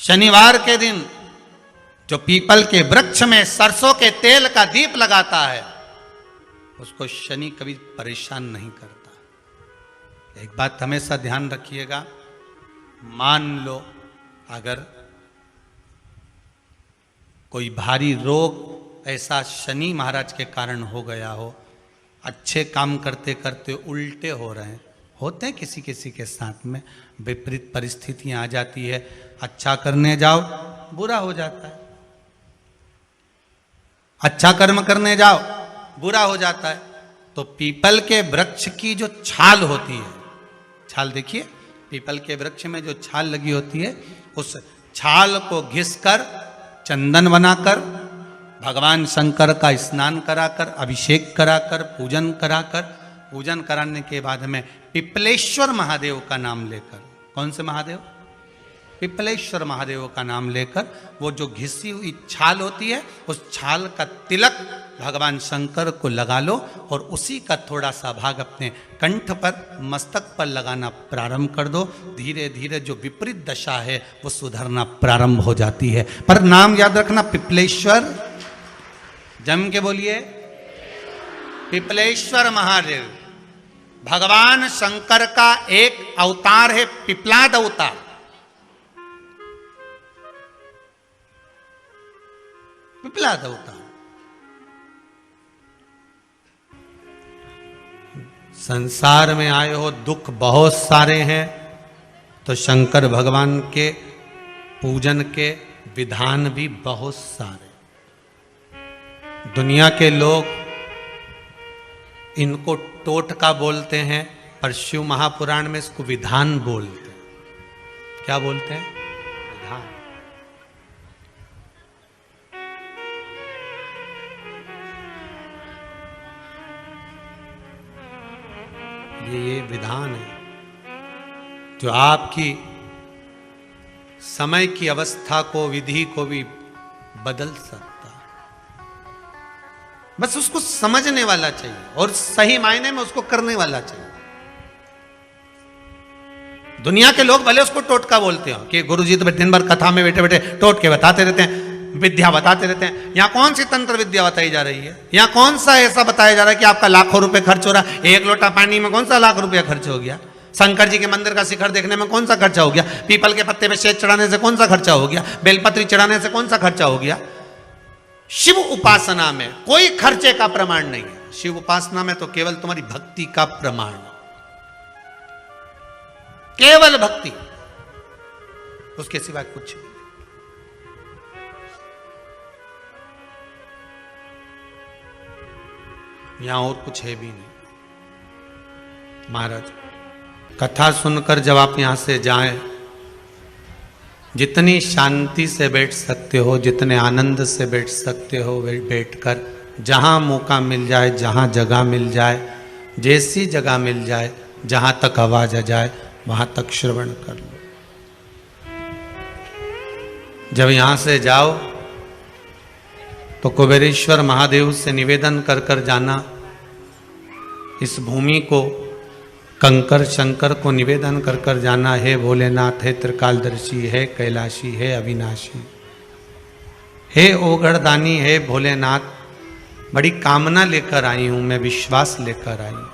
शनिवार के दिन जो पीपल के वृक्ष में सरसों के तेल का दीप लगाता है उसको शनि कभी परेशान नहीं करता। एक बात हमेशा ध्यान रखिएगा, मान लो अगर कोई भारी रोग ऐसा शनि महाराज के कारण हो गया हो, अच्छे काम करते करते उल्टे हो रहे हैं, होते हैं किसी किसी के साथ में, विपरीत परिस्थितियां आ जाती है, अच्छा करने जाओ बुरा हो जाता है, अच्छा कर्म करने जाओ बुरा हो जाता है। तो पीपल के वृक्ष की जो छाल होती है, छाल देखिए, पीपल के वृक्ष में जो छाल लगी होती है, उस छाल को घिसकर चंदन बनाकर भगवान शंकर का स्नान कराकर, अभिषेक कराकर, पूजन कराने के बाद में पिपलेश्वर महादेव का नाम लेकर, कौन से महादेव? पिपलेश्वर महादेव का नाम लेकर वो जो घिसी हुई छाल होती है उस छाल का तिलक भगवान शंकर को लगा लो और उसी का थोड़ा सा भाग अपने कंठ पर, मस्तक पर लगाना प्रारंभ कर दो। धीरे धीरे जो विपरीत दशा है वो सुधरना प्रारंभ हो जाती है। पर नाम याद रखना, पिपलेश्वर, जम के बोलिए, पिपलेश्वर महादेव भगवान शंकर का एक अवतार है, पिपलाद अवतार। पिपलाद अवतार संसार में आए हो, दुख बहुत सारे हैं, तो शंकर भगवान के पूजन के विधान भी बहुत सारे। दुनिया के लोग इनको टोटका बोलते हैं, पर शिव महापुराण में इसको विधान बोलते हैं। क्या बोलते हैं? विधान। ये विधान है जो आपकी समय की अवस्था को, विधि को भी बदल सकता है। बस उसको समझने वाला चाहिए और सही मायने में उसको करने वाला चाहिए। दुनिया के लोग भले उसको टोटका बोलते हो कि गुरुजी तो दिन भर कथा में बैठे बैठे टोटके बताते रहते हैं, विद्या बताते रहते हैं। यहां कौन सी तंत्र विद्या बताई जा रही है? यहां कौन सा ऐसा बताया जा रहा है कि आपका लाखों रुपए खर्च हो रहा है? एक लोटा पानी में कौन सा लाख रुपया खर्च हो गया? शंकर जी के मंदिर का शिखर देखने में कौन सा खर्चा हो गया? पीपल के पत्ते पे शेष चढ़ाने से कौन सा खर्चा हो गया? बेलपत्री चढ़ाने से कौन सा खर्चा हो गया? शिव उपासना में कोई खर्चे का प्रमाण नहीं है। शिव उपासना में तो केवल तुम्हारी भक्ति का प्रमाण है, केवल भक्ति, उसके सिवा कुछ नहीं। यहां और कुछ है भी नहीं। महाराज, कथा सुनकर जब आप यहां से जाएं, जितनी शांति से बैठ सकते हो, जितने आनंद से बैठ सकते हो, बैठकर जहां मौका मिल जाए, जहां जगह मिल जाए, जैसी जगह मिल जाए, जहां तक आवाज आ जाए वहां तक श्रवण कर लो। जब यहां से जाओ तो कुबेरेश्वर महादेव से निवेदन कर कर जाना, इस भूमि को, कंकर शंकर को निवेदन कर कर जाना, हे भोलेनाथ, हे त्रिकालदर्शी, हे कैलाशी, हे अविनाशी, हे ओगढ़दानी, हे भोलेनाथ, बड़ी कामना लेकर आई हूं मैं, विश्वास लेकर आई हूं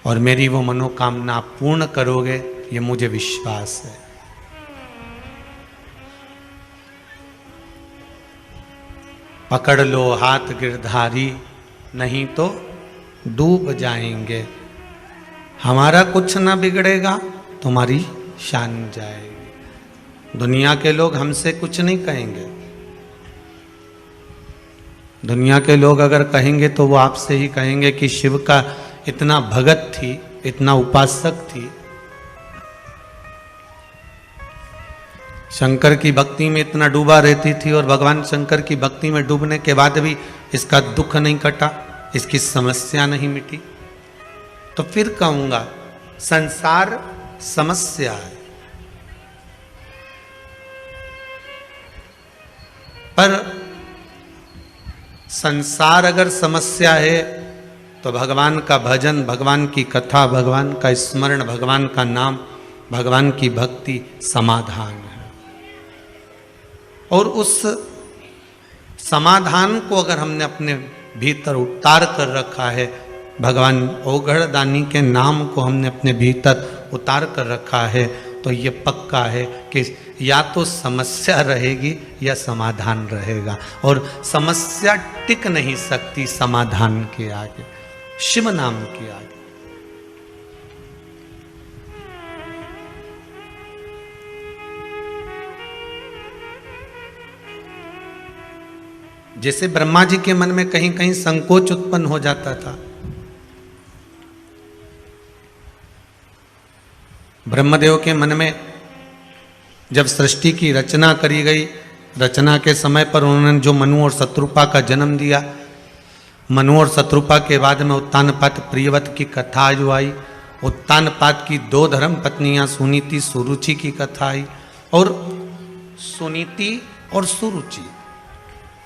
और मेरी वो मनोकामना पूर्ण करोगे, ये मुझे विश्वास है। पकड़ लो हाथ गिरधारी, नहीं तो डूब जाएंगे। हमारा कुछ ना बिगड़ेगा, तुम्हारी शान जाएगी। दुनिया के लोग हमसे कुछ नहीं कहेंगे। दुनिया के लोग अगर कहेंगे तो वो आपसे ही कहेंगे कि शिव का इतना भगत थी, इतना उपासक थी, शंकर की भक्ति में इतना डूबा रहती थी और भगवान शंकर की भक्ति में डूबने के बाद भी इसका दुख नहीं कटा, इसकी समस्या नहीं मिटी, तो फिर कहूंगा संसार समस्या है। पर संसार अगर समस्या है तो भगवान का भजन, भगवान की कथा, भगवान का स्मरण, भगवान का नाम, भगवान की भक्ति समाधान है। और उस समाधान को अगर हमने अपने भीतर उतार कर रखा है, भगवान ओघड़दानी के नाम को हमने अपने भीतर उतार कर रखा है, तो ये पक्का है कि या तो समस्या रहेगी या समाधान रहेगा। और समस्या टिक नहीं सकती समाधान के आगे, शिव नाम के आगे। जैसे ब्रह्मा जी के मन में कहीं कहीं संकोच उत्पन्न हो जाता था। ब्रह्मदेव के मन में जब सृष्टि की रचना करी गई, रचना के समय पर उन्होंने जो मनु और शत्रुपा का जन्म दिया, मनु और शत्रुपा के बाद में उत्तानपाद प्रियव्रत की कथा जो आई, उत्तानपाद की 2 धर्म पत्नियां सुनीति सुरुचि की कथा आई। और सुनीति और सुरुचि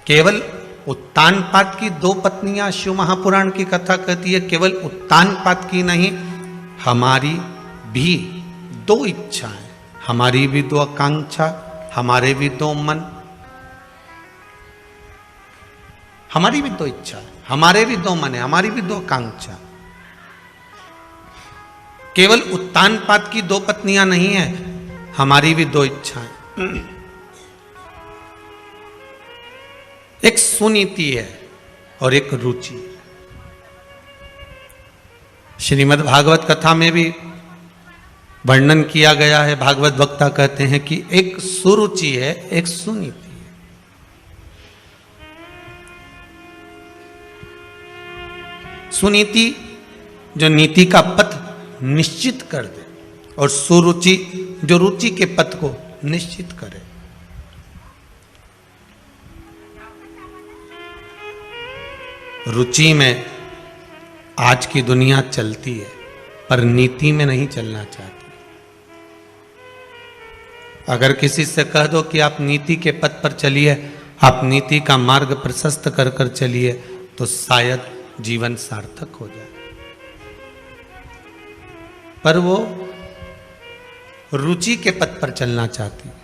केवल उत्तानपाद की 2 पत्नियां शिव महापुराण की कथा कहती है, केवल उत्तानपाद की नहीं, हमारी भी 2 इच्छाएं, हमारी भी 2 आकांक्षा, हमारे भी 2 मन, हमारी भी 2 इच्छा, हमारे भी 2 मन है, हमारी भी 2 आकांक्षा। केवल उत्तानपाद की 2 पत्नियां नहीं है, हमारी भी 2 इच्छाएं। एक सुनीति है और एक रुचि। श्रीमद् भागवत कथा में भी वर्णन किया गया है, भागवत वक्ता कहते हैं कि एक सुरुचि है, एक सुनीति है। सुनीति जो नीति का पथ निश्चित कर दे, और सुरुचि जो रुचि के पथ को निश्चित करे। रुचि में आज की दुनिया चलती है, पर नीति में नहीं चलना चाहती। अगर किसी से कह दो कि आप नीति के पथ पर चलिए, आप नीति का मार्ग प्रशस्त कर कर चलिए, तो शायद जीवन सार्थक हो जाए। पर वो रुचि के पथ पर चलना चाहती है।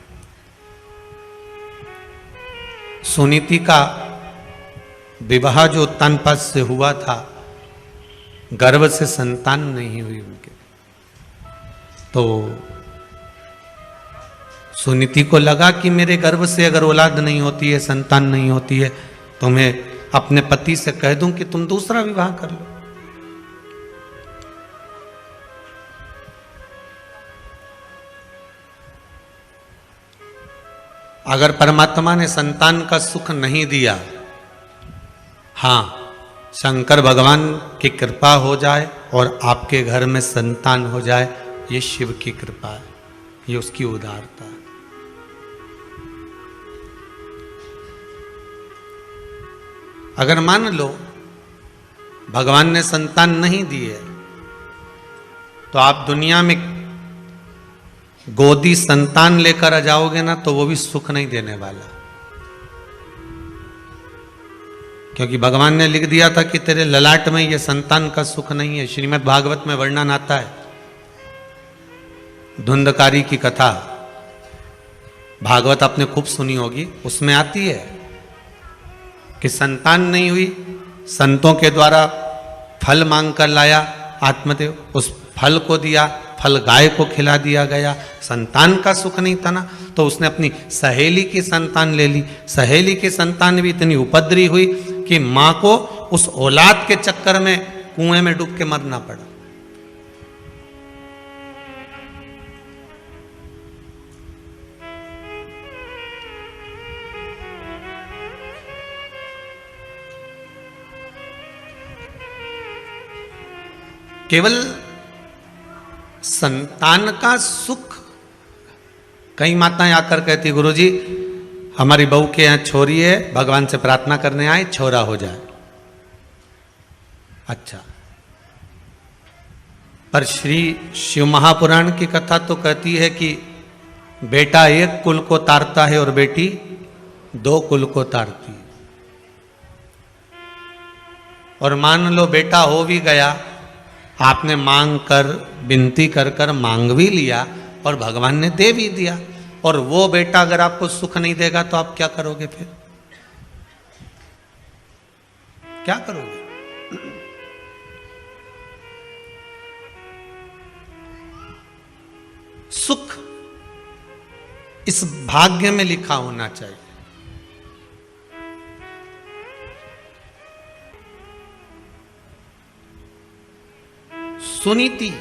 सुनीति का विवाह जो उत्तानपाद से हुआ था, गर्भ से संतान नहीं हुई उनके, तो सुनीति को लगा कि मेरे गर्भ से अगर औलाद नहीं होती है, संतान नहीं होती है, तो मैं अपने पति से कह दूं कि तुम दूसरा विवाह कर लो। अगर परमात्मा ने संतान का सुख नहीं दिया, हाँ, शंकर भगवान की कृपा हो जाए और आपके घर में संतान हो जाए, ये शिव की कृपा है, ये उसकी उदारता है। अगर मान लो भगवान ने संतान नहीं दी है, तो आप दुनिया में गोदी संतान लेकर आ जाओगे ना, तो वो भी सुख नहीं देने वाला। क्योंकि भगवान ने लिख दिया था कि तेरे ललाट में ये संतान का सुख नहीं है। श्रीमद् भागवत में वर्णन आता है, धुंधकारी की कथा, भागवत आपने खूब सुनी होगी, उसमें आती है कि संतान नहीं हुई, संतों के द्वारा फल मांग कर लाया आत्मदेव, उस फल को दिया, फल गाय को खिला दिया गया, संतान का सुख नहीं था ना, तो उसने अपनी सहेली की संतान ले ली। सहेली की संतान भी इतनी उपद्री हुई कि मां को उस औलाद के चक्कर में कुएं में डूब के मरना पड़ा। केवल संतान का सुख, कई माताएं आकर कहती, गुरुजी हमारी बहू के यहाँ छोरी है, भगवान से प्रार्थना करने आए, छोरा हो जाए। अच्छा, पर श्री शिव महापुराण की कथा तो कहती है कि बेटा 1 कुल को तारता है और बेटी 2 कुल को तारती है। और मान लो बेटा हो भी गया, आपने मांग कर, विनती कर कर मांग भी लिया और भगवान ने दे भी दिया, और वो बेटा अगर आपको सुख नहीं देगा तो आप क्या करोगे? फिर क्या करोगे? सुख इस भाग्य में लिखा होना चाहिए। सुनीति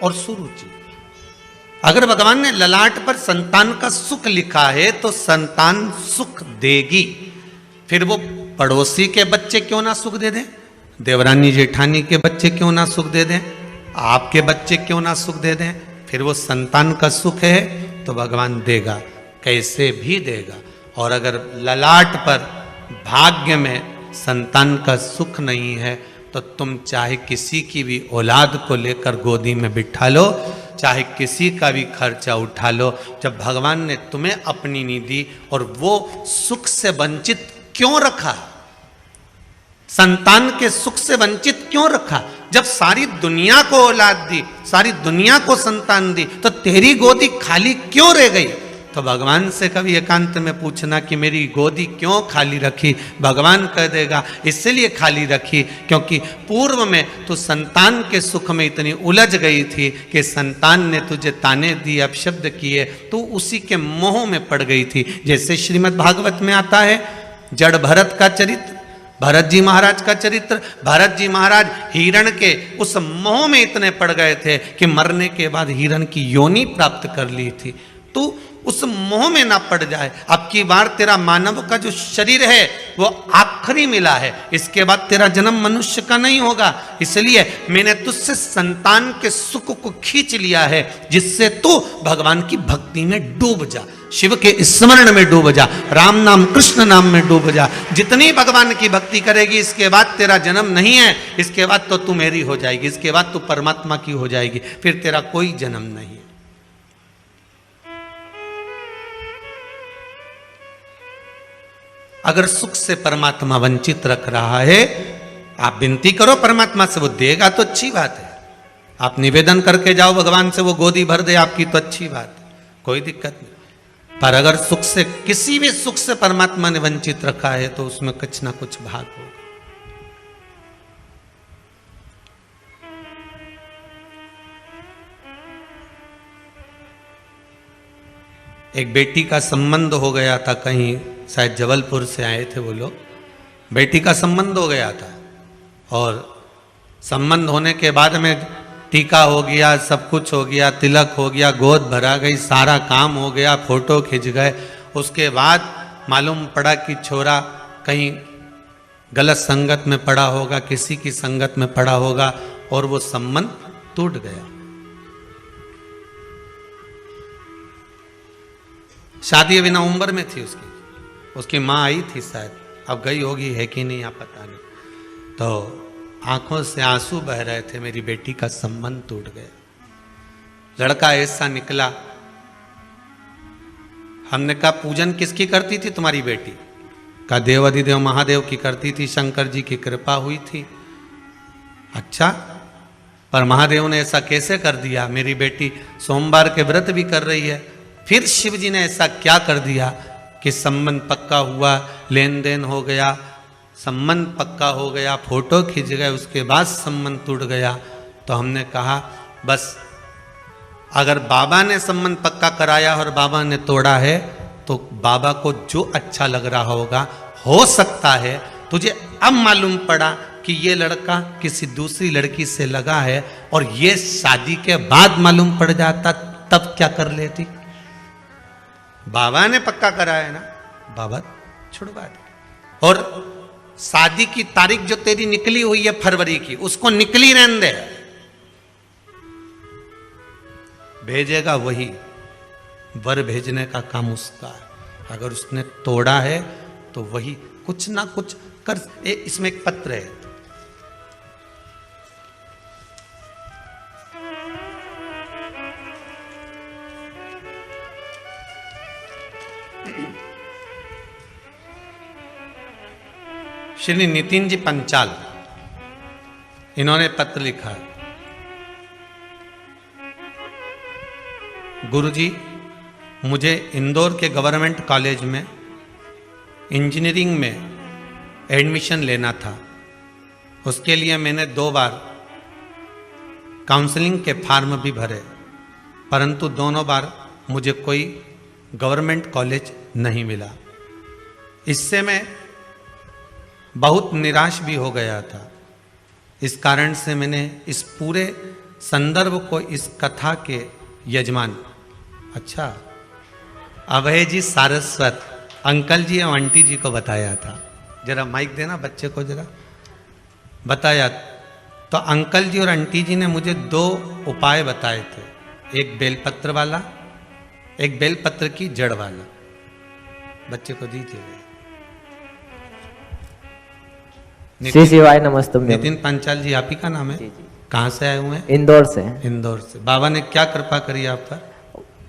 और सुरुचि। अगर भगवान ने ललाट पर संतान का सुख लिखा है तो संतान सुख देगी। फिर वो पड़ोसी के बच्चे क्यों ना सुख दे दें, देवरानी जेठानी के बच्चे क्यों ना सुख दे दें, आपके बच्चे क्यों ना सुख दे दें, फिर वो संतान का सुख है तो भगवान देगा, कैसे भी देगा। और अगर ललाट पर भाग्य में संतान का सुख नहीं है तो तुम चाहे किसी की भी औलाद को लेकर गोदी में बिठा लो, चाहे किसी का भी खर्चा उठा लो, जब भगवान ने तुम्हें अपनी नहीं दी और वो सुख से वंचित क्यों रखा, संतान के सुख से वंचित क्यों रखा? जब सारी दुनिया को औलाद दी, सारी दुनिया को संतान दी, तो तेरी गोदी खाली क्यों रह गई? तो भगवान से कभी एकांत में पूछना कि मेरी गोदी क्यों खाली रखी। भगवान कह देगा इसलिए खाली रखी क्योंकि पूर्व में तू संतान के सुख में इतनी उलझ गई थी कि संतान ने तुझे ताने दिए, अपशब्द किए, तू उसी के मोह में पड़ गई थी। जैसे श्रीमद् भागवत में आता है जड़ भरत का चरित्र, भरत जी महाराज का चरित्र। भरत जी महाराज हिरण के उस मोह में इतने पड़ गए थे कि मरने के बाद हिरण की योनि प्राप्त कर ली थी। तू उस मोह में ना पड़ जाए। अब की बार तेरा मानव का जो शरीर है वो आखिरी मिला है, इसके बाद तेरा जन्म मनुष्य का नहीं होगा। इसलिए मैंने तुझसे संतान के सुख को खींच लिया है जिससे तू भगवान की भक्ति में डूब जा, शिव के स्मरण में डूब जा, राम नाम कृष्ण नाम में डूब जा। जितनी भगवान की भक्ति करेगी इसके बाद तेरा जन्म नहीं है, इसके बाद तो तू मेरी हो जाएगी, इसके बाद तू परमात्मा की हो जाएगी, फिर तेरा कोई जन्म नहीं है। अगर सुख से परमात्मा वंचित रख रहा है, आप विनती करो परमात्मा से, वो देगा तो अच्छी बात है। आप निवेदन करके जाओ भगवान से, वो गोदी भर दे आपकी तो अच्छी बात है, कोई दिक्कत नहीं। पर अगर सुख से, किसी भी सुख से परमात्मा ने वंचित रखा है तो उसमें कुछ ना कुछ भाग होगा। एक बेटी का संबंध हो गया था, कहीं शायद जबलपुर से आए थे वो लोग, बेटी का संबंध हो गया था और संबंध होने के बाद में टीका हो गया, सब कुछ हो गया, तिलक हो गया, गोद भरा गई, सारा काम हो गया, फोटो खिंच गए। उसके बाद मालूम पड़ा कि छोरा कहीं गलत संगत में पड़ा होगा, किसी की संगत में पड़ा होगा और वो संबंध टूट गया। शादी बिना उम्र में थी उसकी माँ आई थी शायद, अब गई होगी है कि नहीं आप पता नहीं, तो आंखों से आंसू बह रहे थे, मेरी बेटी का संबंध टूट गया। लड़का ऐसा निकला, हमने कहा पूजन किसकी करती थी तुम्हारी बेटी? कहा देवाधिदेव महादेव की करती थी, शंकर जी की कृपा हुई थी। अच्छा, पर महादेव ने ऐसा कैसे कर दिया? मेरी बेटी सोमवार के व्रत भी कर रही है, फिर शिव जी ने ऐसा क्या कर दिया कि संबंध पक्का हुआ, लेन देन हो गया, संबंध पक्का हो गया, फोटो खींच गए, उसके बाद संबंध टूट गया। तो हमने कहा बस, अगर बाबा ने संबंध पक्का कराया और बाबा ने तोड़ा है तो बाबा को जो अच्छा लग रहा होगा, हो सकता है तुझे अब मालूम पड़ा कि ये लड़का किसी दूसरी लड़की से लगा है और ये शादी के बाद मालूम पड़ जाता, तब क्या कर लेती? बाबा ने पक्का कराया ना, बाबा छुड़वा दे। और शादी की तारीख जो तेरी निकली हुई है फरवरी की, उसको निकली रहने दे, भेजेगा वही, वर भेजने का काम उसका है। अगर उसने तोड़ा है तो वही कुछ ना कुछ कर। इसमें एक पत्र है, श्री नितिन जी पंचाल, इन्होंने पत्र लिखा है, गुरुजी मुझे इंदौर के गवर्नमेंट कॉलेज में इंजीनियरिंग में एडमिशन लेना था। उसके लिए मैंने 2 बार काउंसलिंग के फॉर्म भी भरे, परंतु दोनों बार मुझे कोई गवर्नमेंट कॉलेज नहीं मिला। इससे मैं बहुत निराश भी हो गया था। इस कारण से मैंने इस पूरे संदर्भ को इस कथा के यजमान, अच्छा, अभय जी सारस्वत अंकल जी और आंटी जी को बताया था। जरा माइक देना बच्चे को, जरा बताया। तो अंकल जी और आंटी जी ने मुझे 2 उपाय बताए थे, एक बेलपत्र वाला, एक बेलपत्र की जड़ वाला। बच्चे को दीजिए। श्री शिवाय नमस्ते। नितिन पांचाल जी आप ही का नाम है? जी जी। कहाँ से आए हुए हैं? इंदौर से। इंदौर से। बाबा ने क्या कृपा करी आप पर?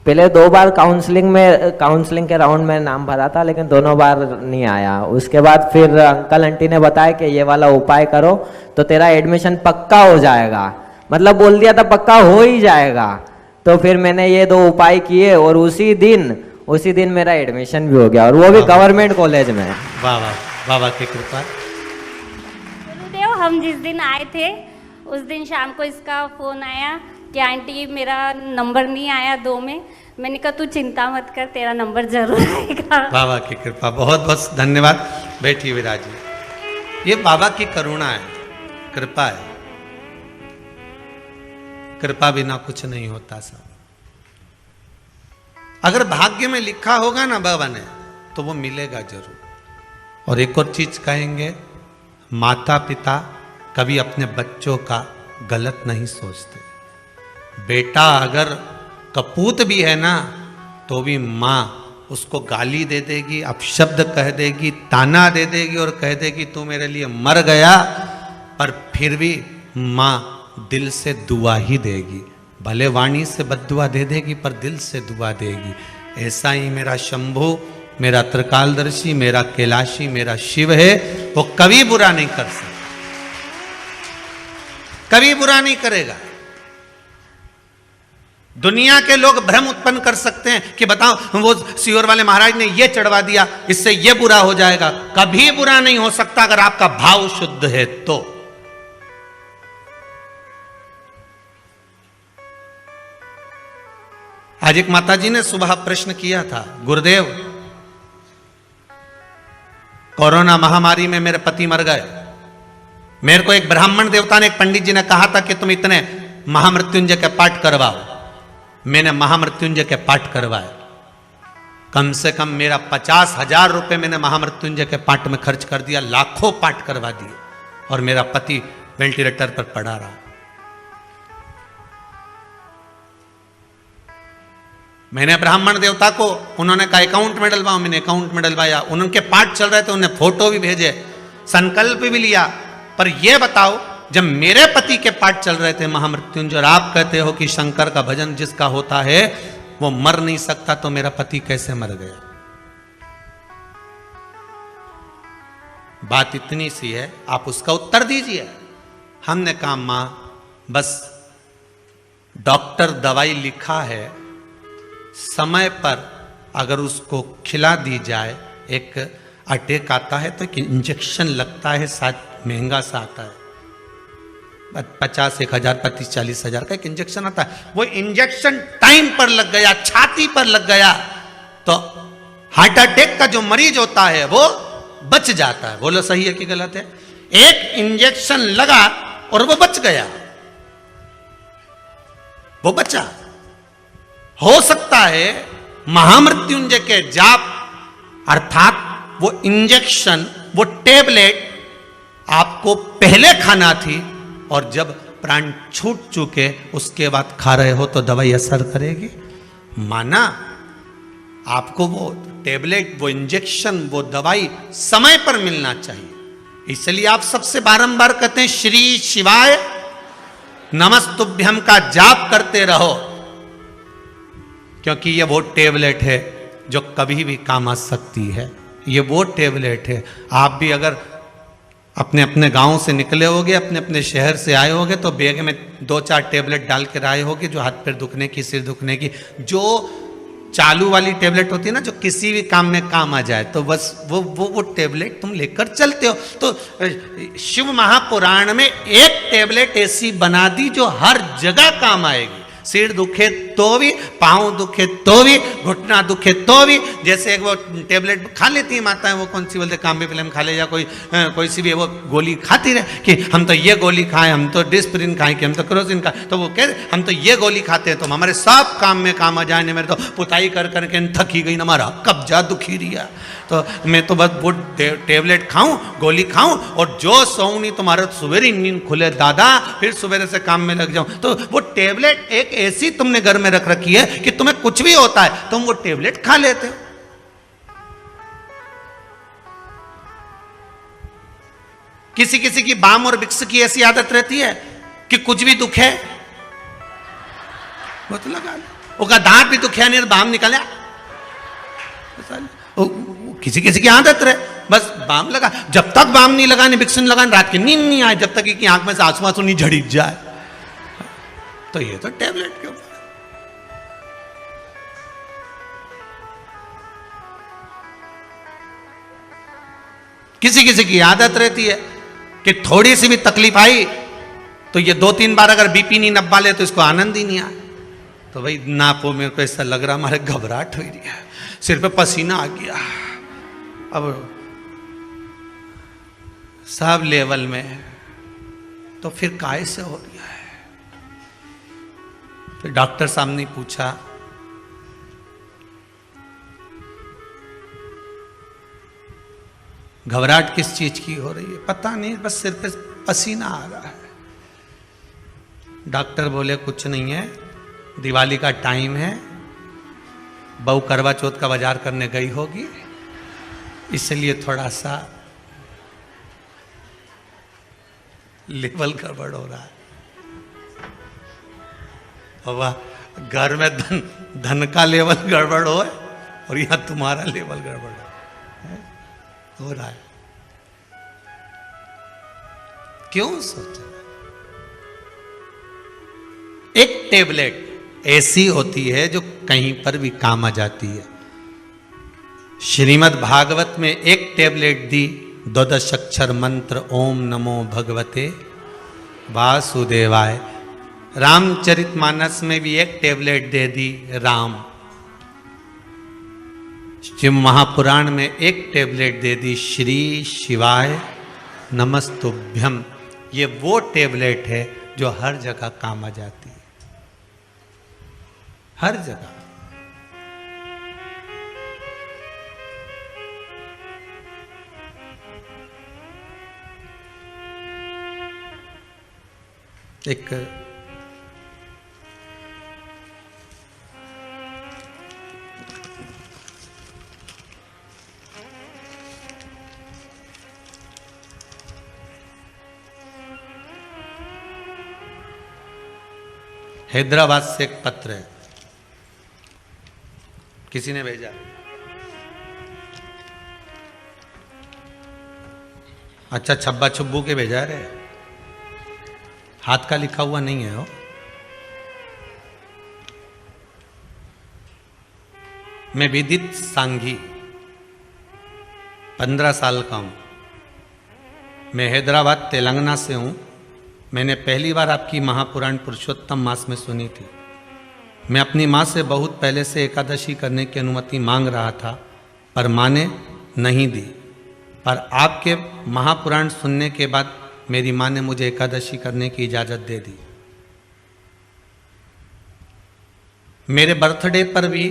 पहले 2 बार काउंसलिंग के राउंड में नाम भरा था, लेकिन दोनों बार नहीं आया। उसके बाद फिर अंकल आंटी ने बताया कि ये वाला उपाय करो तो तेरा एडमिशन पक्का हो जाएगा। मतलब बोल दिया था पक्का हो ही जाएगा। तो फिर मैंने ये 2 उपाय किए और उसी दिन मेरा एडमिशन भी हो गया, और वो भी गवर्नमेंट कॉलेज में। वाह वाह, बाबा की कृपा। गुरुदेव, हम जिस दिन आए थे उस दिन शाम को इसका फोन आया कि आंटी मेरा नंबर नहीं आया 2 में। मैंने कहा तू चिंता मत कर, तेरा नंबर जरूर आएगा। बाबा की कृपा, बहुत बहुत धन्यवाद। बैठिए विराजी। ये बाबा की करुणा है, कृपा है। कृपा बिना कुछ नहीं होता साहब। अगर भाग्य में लिखा होगा ना बाबा ने, तो वो मिलेगा जरूर। और एक और चीज कहेंगे, माता पिता कभी अपने बच्चों का गलत नहीं सोचते। बेटा अगर कपूत भी है ना, तो भी माँ उसको गाली दे देगी, अपशब्द कह देगी, ताना दे देगी और कह देगी तू मेरे लिए मर गया, पर फिर भी माँ दिल से दुआ ही देगी। भले वाणी से बद्दुआ दे देगी, पर दिल से दुआ देगी। ऐसा ही मेरा शंभु, मेरा त्रिकालदर्शी, मेरा कैलाशी, मेरा शिव है, वो कभी बुरा नहीं कर सकता, कभी बुरा नहीं करेगा। दुनिया के लोग भ्रम उत्पन्न कर सकते हैं कि बताओ वो सियोर वाले महाराज ने ये चढ़वा दिया, इससे ये बुरा हो जाएगा। कभी बुरा नहीं हो सकता अगर आपका भाव शुद्ध है तो। आज एक माताजी ने सुबह प्रश्न किया था, गुरुदेव कोरोना महामारी में मेरे पति मर गए। मेरे को एक ब्राह्मण देवता ने, एक पंडित जी ने कहा था कि तुम इतने महामृत्युंजय के पाठ करवाओ। मैंने महामृत्युंजय के पाठ करवाए। कम से कम मेरा 50,000 रुपए मैंने महामृत्युंजय के पाठ में खर्च कर दिया, लाखों पाठ करवा दिए, और मेरा पति वेंटिलेटर पर पड़ा रहा। मैंने ब्राह्मण देवता को, उन्होंने कहा अकाउंट में डलवाओ, मैंने अकाउंट में डलवाया। उनके पाठ चल रहे थे, उन्हें फोटो भी भेजे, संकल्प भी लिया। पर यह बताओ, जब मेरे पति के पाठ चल रहे थे महामृत्युंजय, और आप कहते हो कि शंकर का भजन जिसका होता है वो मर नहीं सकता, तो मेरा पति कैसे मर गया? बात इतनी सी है, आप उसका उत्तर दीजिए। हमने कहा मां, बस डॉक्टर दवाई लिखा है, समय पर अगर उसको खिला दी जाए, एक अटैक आता है तो एक इंजेक्शन लगता है, शायद महंगा सा आता है, 50, 1,000, 35, 40,000 का एक इंजेक्शन आता है। वो इंजेक्शन टाइम पर लग गया, छाती पर लग गया, तो हार्ट अटैक का जो मरीज होता है वो बच जाता है। बोलो सही है कि गलत है? एक इंजेक्शन लगा और वो बच गया, वो बचा। हो सकता है महामृत्युंजय के जाप, अर्थात वो इंजेक्शन, वो टेबलेट आपको पहले खाना थी, और जब प्राण छूट चुके उसके बाद खा रहे हो तो दवाई असर करेगी। माना आपको वो टेबलेट, वो इंजेक्शन, वो दवाई समय पर मिलना चाहिए। इसलिए आप सबसे बारंबार कहते हैं श्री शिवाय नमस्तुभ्यम का जाप करते रहो, क्योंकि ये वो टेबलेट है जो कभी भी काम आ सकती है। ये वो टेबलेट है। आप भी अगर अपने अपने गांव से निकले होगे, अपने अपने शहर से आए होगे, तो बैग में 2-4 टेबलेट डाल कर आए होगे, जो हाथ पैर दुखने की, सिर दुखने की, जो चालू वाली टेबलेट होती है ना, जो किसी भी काम में काम आ जाए, तो बस वो टेबलेट तुम लेकर चलते हो। तो शिव महापुराण में एक टेबलेट ऐसी बना दी जो हर जगह काम आएगी। सिर दुखे तो भी, पाँव दुखे तो भी, घुटना दुखे तो भी। जैसे एक वो टेबलेट खा लेती है माताएं, वो कौन सी बोलते, काम भी फिल्म खा ले, या कोई सी भी वो गोली खाती रहे कि हम तो ये गोली खाएं, हम तो डिस्प्रिन खाएं, कि हम तो क्रोसिन खाएं, तो वो कह रहे हम तो ये गोली खाते हैं तो हमारे सब काम में काम आ जाए। मेरे तो पुताई कर करके थकी गई, हमारा कब्जा दुखी रिया, तो मैं तो बस वो टेबलेट खाऊं, गोली खाऊं, और जो सोऊं नहीं तुम्हारा सवेरे नींद खुले दादा, फिर सवेरे से काम में लग जाऊं। तो वो टेबलेट एक ऐसी तुमने घर में रख रखी है कि तुम्हें कुछ भी होता है तुम वो टेबलेट खा लेते हो। किसी किसी की बाम और विक्स की ऐसी आदत रहती है कि कुछ भी दुख है वो तो लगा ले, उसका दांत भी दुखिया नहीं, बाम निकला, किसी किसी की आदत रहे बस बाम लगा। जब तक बाम नहीं लगाने, विक्स नहीं लगाने, रात की नींद नहीं आए, जब तक कि आंख में से आंसू आंसू नहीं झड़ी जाए। तो ये तो टेबलेट के ऊपर। किसी किसी की आदत रहती है कि थोड़ी सी भी तकलीफ आई तो ये 2-3 बार अगर बीपी नहीं नब्बा ले तो इसको आनंद ही नहीं आए। तो भाई नापो, मेरे को ऐसा लग रहा हमारे घबराहट हो रही है, सिर पे पसीना आ गया, अब सब लेवल में, तो फिर काय से हो रहा है। फिर डॉक्टर साहब ने पूछा, घबराहट किस चीज की हो रही है? पता नहीं, बस सिर पे पसीना आ रहा है। डॉक्टर बोले कुछ नहीं है, दिवाली का टाइम है, बहू करवा चौथ का बाजार करने गई होगी, इसलिए थोड़ा सा लेवल गड़बड़ हो रहा है। वाह, घर में धन का लेवल गड़बड़ हो और यहां तुम्हारा लेवल गड़बड़ हो रहा है। क्यों सोचा? एक टेबलेट ऐसी होती है जो कहीं पर भी काम आ जाती है। श्रीमद् भागवत में एक टेबलेट दी, 12 अक्षर मंत्र ओम नमो भगवते वासुदेवाय। रामचरितमानस में भी एक टेबलेट दे दी, राम। शिव महापुराण में एक टेबलेट दे दी, श्री शिवाय नमस्तुभ्यम। ये वो टेबलेट है जो हर जगह काम आ जाती है, हर जगह। एक हैदराबाद से एक पत्र है, किसी ने भेजा। अच्छा, छब्बा छुब्बू के भेजा रे, हाथ का लिखा हुआ नहीं है वो। मैं विदित सांघी, 15 साल का हूं। मैं हैदराबाद तेलंगाना से हूं। मैंने पहली बार आपकी महापुराण पुरुषोत्तम मास में सुनी थी। मैं अपनी माँ से बहुत पहले से एकादशी करने की अनुमति मांग रहा था, पर माँ ने नहीं दी। पर आपके महापुराण सुनने के बाद मेरी माँ ने मुझे एकादशी करने की इजाज़त दे दी। मेरे बर्थडे पर भी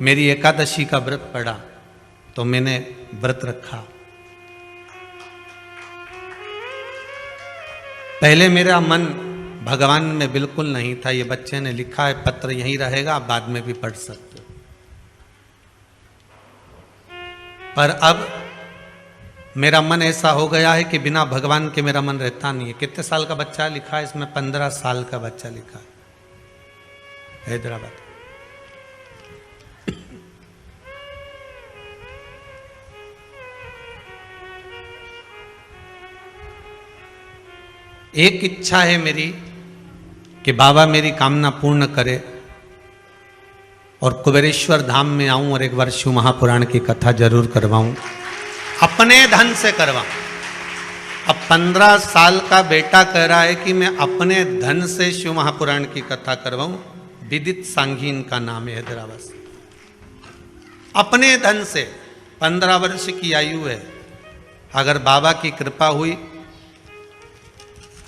मेरी एकादशी का व्रत पड़ा, तो मैंने व्रत रखा। पहले मेरा मन भगवान में बिल्कुल नहीं था। ये बच्चे ने लिखा है, पत्र यहीं रहेगा, आप बाद में भी पढ़ सकते हो। पर अब मेरा मन ऐसा हो गया है कि बिना भगवान के मेरा मन रहता नहीं है। कितने साल का बच्चा लिखा है इसमें? 15 साल का बच्चा लिखा है, हैदराबाद। एक इच्छा है मेरी कि बाबा मेरी कामना पूर्ण करे और कुबेरेश्वर धाम में आऊं और एक बार शिव महापुराण की कथा जरूर करवाऊं, अपने धन से करवाऊं। अब 15 साल का बेटा कह रहा है कि मैं अपने धन से शिव महापुराण की कथा करवाऊं। विदित सांगीन का नाम है, हैदराबाद से। अपने धन से 15 वर्ष की आयु है। अगर बाबा की कृपा हुई,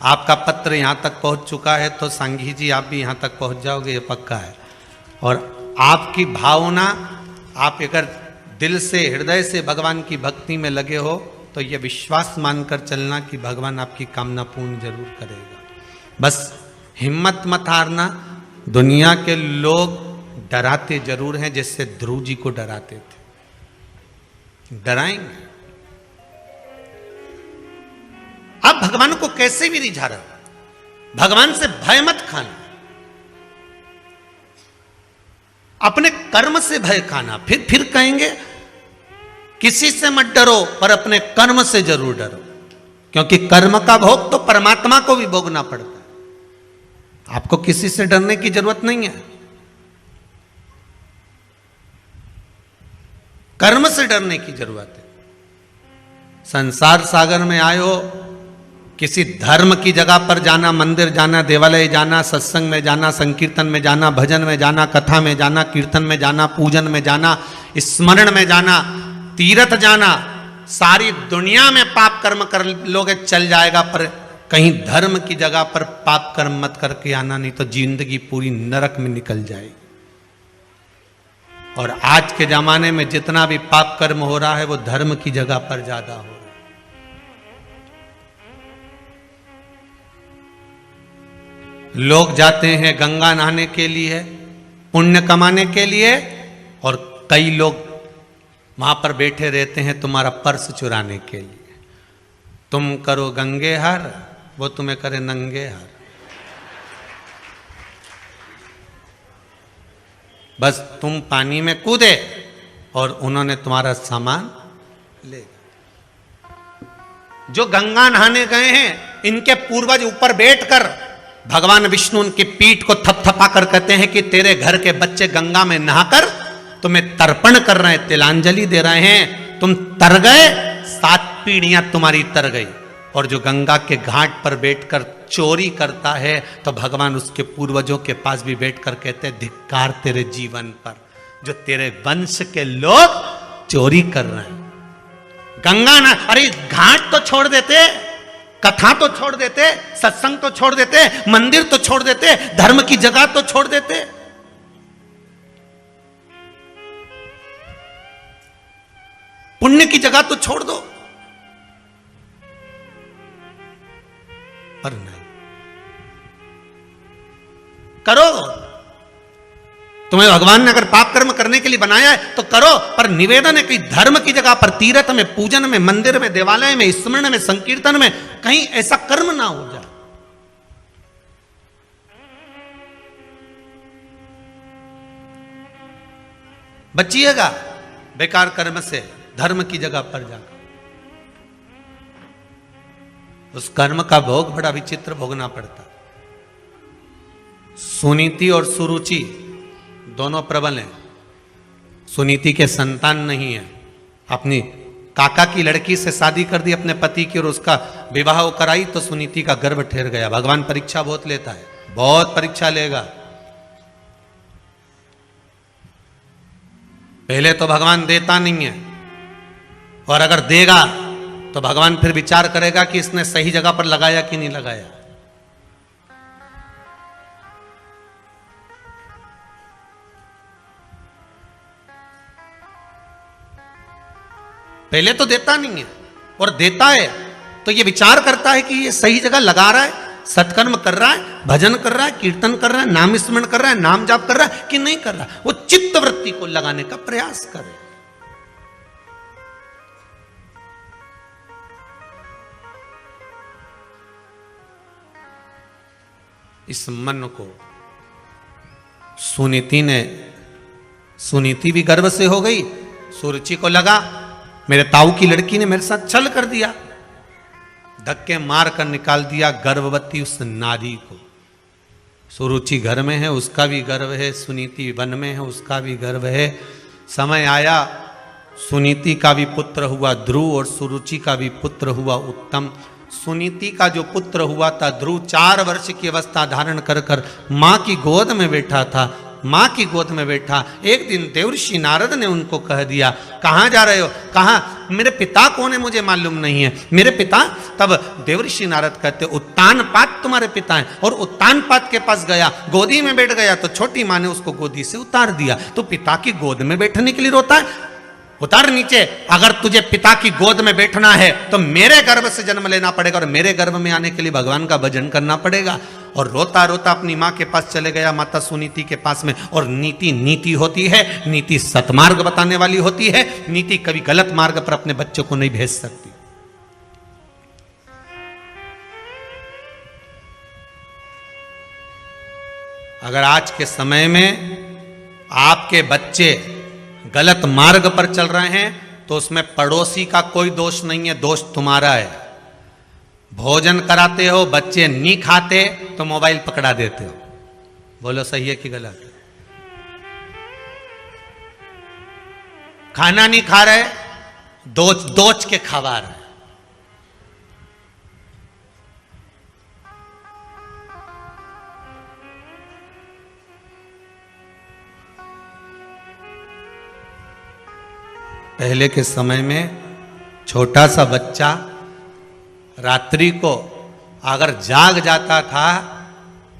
आपका पत्र यहां तक पहुंच चुका है, तो सांघी जी आप भी यहां तक पहुंच जाओगे, ये पक्का है। और आपकी भावना, आप अगर दिल से हृदय से भगवान की भक्ति में लगे हो तो ये विश्वास मानकर चलना कि भगवान आपकी कामना पूर्ण जरूर करेगा। बस हिम्मत मत हारना। दुनिया के लोग डराते जरूर हैं, जैसे ध्रुव जी को डराते थे, डराएंगे। आप भगवान को कैसे भी रिझा रहे हो, भगवान से भय मत खाना, अपने कर्म से भय खाना। फिर कहेंगे किसी से मत डरो, पर अपने कर्म से जरूर डरो, क्योंकि कर्म का भोग तो परमात्मा को भी भोगना पड़ता है। आपको किसी से डरने की जरूरत नहीं है, कर्म से डरने की जरूरत है। संसार सागर में आए हो, किसी धर्म की जगह पर जाना, मंदिर जाना, देवालय जाना, सत्संग में जाना, संकीर्तन में जाना, भजन में जाना, कथा में जाना, कीर्तन में जाना, पूजन में जाना, स्मरण में जाना, तीर्थ जाना, सारी दुनिया में पाप कर्म कर लोगे चल जाएगा, पर कहीं धर्म की जगह पर पाप कर्म मत करके आना, नहीं तो जिंदगी पूरी नरक में निकल जाएगी। और आज के जमाने में जितना भी पाप कर्म हो रहा है वो धर्म की जगह पर ज्यादा हो रहा है। लोग जाते हैं गंगा नहाने के लिए, पुण्य कमाने के लिए, और कई लोग वहां पर बैठे रहते हैं तुम्हारा पर्स चुराने के लिए। तुम करो गंगे हर, वो तुम्हें करे नंगे हर। बस तुम पानी में कूदे और उन्होंने तुम्हारा सामान ले। जो गंगा नहाने गए हैं, इनके पूर्वज ऊपर बैठकर भगवान विष्णु उनकी पीठ को थपथपा कर कहते हैं कि तेरे घर के बच्चे गंगा में नहाकर तुम्हें तर्पण कर रहे हैं, तिलांजलि दे रहे हैं। तुम तर गए, 7 पीढ़ियां तुम्हारी तर गई। और जो गंगा के घाट पर बैठकर चोरी करता है, तो भगवान उसके पूर्वजों के पास भी बैठकर कहते हैं धिक्कार तेरे जीवन पर, जो तेरे वंश के लोग चोरी कर रहे हैं। गंगा ना, अरे घाट तो छोड़ देते, कथा तो छोड़ देते, सत्संग तो छोड़ देते, मंदिर तो छोड़ देते, धर्म की जगह तो छोड़ देते। पुण्य की जगह तो छोड़ दो, पर नहीं करो। तुम्हें भगवान ने अगर पाप कर्म करने के लिए बनाया है तो करो, पर निवेदन है कि धर्म की जगह पर, तीर्थ में, पूजन में, मंदिर में, देवालय में, स्मरण में, संकीर्तन में कहीं ऐसा कर्म ना हो जाए। बचिएगा बेकार कर्म से, धर्म की जगह पर जाकर। उस कर्म का भोग बड़ा विचित्र भोगना पड़ता। सुनीति और सुरुचि दोनों प्रबल हैं। सुनीति के संतान नहीं है, अपनी काका की लड़की से शादी कर दी अपने पति की और उसका विवाह कराई, तो सुनीति का गर्भ ठहर गया। भगवान परीक्षा बहुत लेता है, बहुत परीक्षा लेगा। पहले तो भगवान देता नहीं है, और अगर देगा तो भगवान फिर विचार करेगा कि इसने सही जगह पर लगाया कि नहीं लगाया। पहले तो देता नहीं है, और देता है तो ये विचार करता है कि ये सही जगह लगा रहा है, सत्कर्म कर रहा है, भजन कर रहा है, कीर्तन कर रहा है, नाम स्मरण कर रहा है, नाम जाप कर रहा है कि नहीं कर रहा। वो चित्त वृत्ति को लगाने का प्रयास करे। इस मन को सुनीति भी गर्व से हो गई। सुरुचि को लगा मेरे ताऊ की लड़की ने मेरे साथ छल कर दिया, धक्के मार कर निकाल दिया गर्भवती उस नारी को। सुरुचि घर में है, उसका भी गर्व है, सुनीति वन में है, उसका भी गर्व है। समय आया, सुनीति का भी पुत्र हुआ ध्रुव और सुरुचि का भी पुत्र हुआ उत्तम। सुनीति का जो पुत्र हुआ था ध्रुव 4 वर्ष की अवस्था धारण कर कर माँ की गोद में बैठा था। माँ की गोद में बैठा, एक दिन देवर्षि नारद ने उनको कह दिया, कहाँ जा रहे हो? कहाँ? मेरे पिता कौन है मुझे मालूम नहीं है। मेरे पिता? तब देवर्षि नारद कहते, उत्तानपाद तुम्हारे पिता हैं। और उत्तानपाद के पास गया, गोदी में बैठ गया तो छोटी माँ ने उसको गोदी से उतार दिया। तो पिता की गोद में बैठने के लिए रोता है? उतार नीचे। अगर तुझे पिता की गोद में बैठना है तो मेरे गर्भ से जन्म लेना पड़ेगा, और मेरे गर्भ में आने के लिए भगवान का भजन करना पड़ेगा। और रोता रोता अपनी माँ के पास चले गया, माता सुनीति के पास में। और नीति नीति होती है, नीति सतमार्ग बताने वाली होती है। नीति कभी गलत मार्ग पर अपने बच्चों को नहीं भेज सकती। अगर आज के समय में आपके बच्चे गलत मार्ग पर चल रहे हैं तो उसमें पड़ोसी का कोई दोष नहीं है, दोष तुम्हारा है। भोजन कराते हो, बच्चे नहीं खाते तो मोबाइल पकड़ा देते हो। बोलो सही है कि गलत? खाना नहीं खा रहे, दोच के खवा रहे। पहले के समय में छोटा सा बच्चा रात्रि को अगर जाग जाता था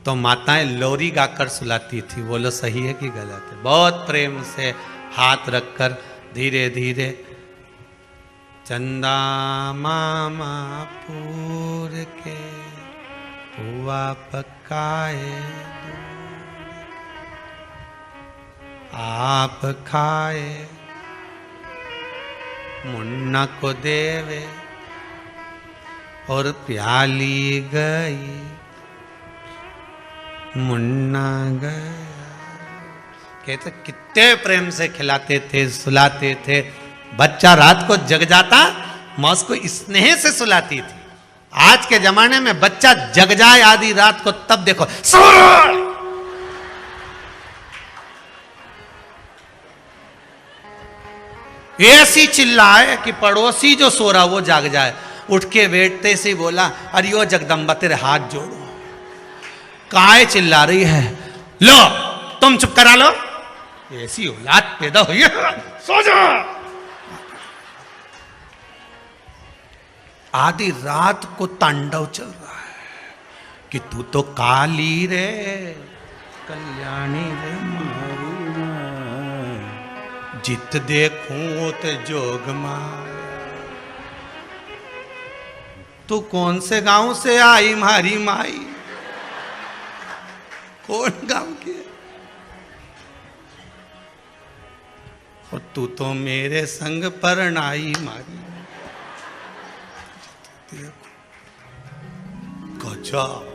तो माताएं लोरी गाकर सुलाती थी। बोलो सही है कि गलत है? बहुत प्रेम से हाथ रखकर धीरे धीरे, चंदा मामा पूर के पुआ पकाए आप खाए, मुन्ना को देवे और प्याली गई, मुन्ना गया। कहते कितने प्रेम से खिलाते थे, सुलाते थे। बच्चा रात को जग जाता, माँ उसको स्नेह से सुलाती थी। आज के जमाने में बच्चा जग जाए आधी रात को तब देखो ऐसी चिल्लाए कि पड़ोसी जो सो रहा वो जाग जाए। उठ के बैठते से बोला, अरे ओ जगदम्बा तेरे हाथ जोड़ो, काय चिल्ला रही है? लो तुम चुप करा लो। ऐसी औलाद पैदा हुई है, सो जा। आधी रात को तांडव चल रहा है कि तू तो काली रे कल्याणी रे मारी, जित देखूं ते जोग मार। तू कौन से गांव से आई मारी माई? कौन गांव की? और तू तो मेरे संग परनाई मारी। गजब।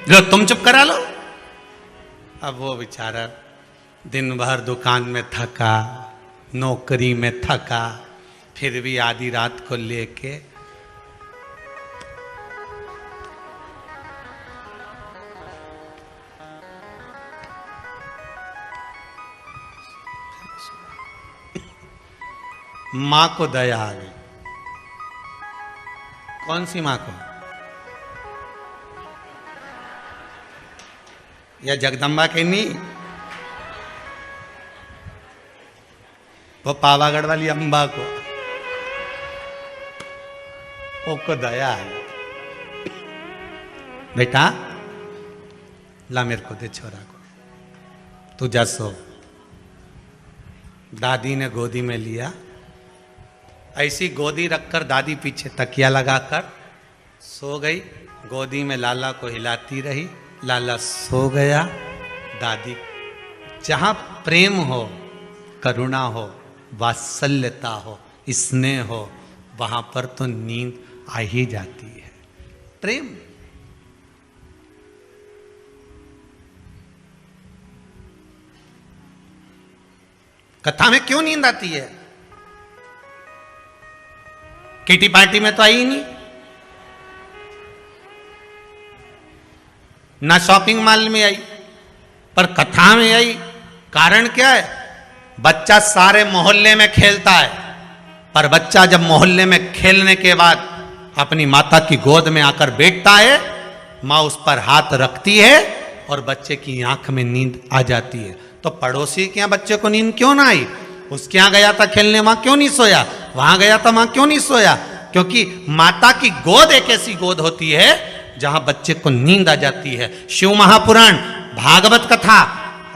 लो तुम चुप करा लो। अब वो बेचारा दिन भर दुकान में थका, नौकरी में थका, फिर भी आधी रात को लेके मां को दया आ गई। कौन सी मां को? या जगदम्बा के नहीं, वो पावागढ़ वाली अंबा को, ओको दया है। बेटा ला मेरे को दे छोरा को, तू जा सो। दादी ने गोदी में लिया, ऐसी गोदी रखकर दादी पीछे तकिया लगाकर सो गई। गोदी में लाला को हिलाती रही, लाला सो गया। दादी, जहां प्रेम हो, करुणा हो, वात्सल्यता हो, स्नेह हो, वहां पर तो नींद आ ही जाती है। प्रेम। कथा में क्यों नींद आती है? किटी पार्टी में तो आई ही नहीं। ना शॉपिंग मॉल में आई, पर कथा में आई। कारण क्या है? बच्चा सारे मोहल्ले में खेलता है, पर बच्चा जब मोहल्ले में खेलने के बाद अपनी माता की गोद में आकर बैठता है, माँ उस पर हाथ रखती है और बच्चे की आंख में नींद आ जाती है। तो पड़ोसी के यहाँ बच्चे को नींद क्यों ना आई? उसके यहाँ गया था खेलने, वहां क्यों नहीं सोया? वहां गया था, वहां क्यों नहीं सोया? क्योंकि माता की गोद एक ऐसी गोद होती है जहां बच्चे को नींद आ जाती है। शिव महापुराण, भागवत कथा,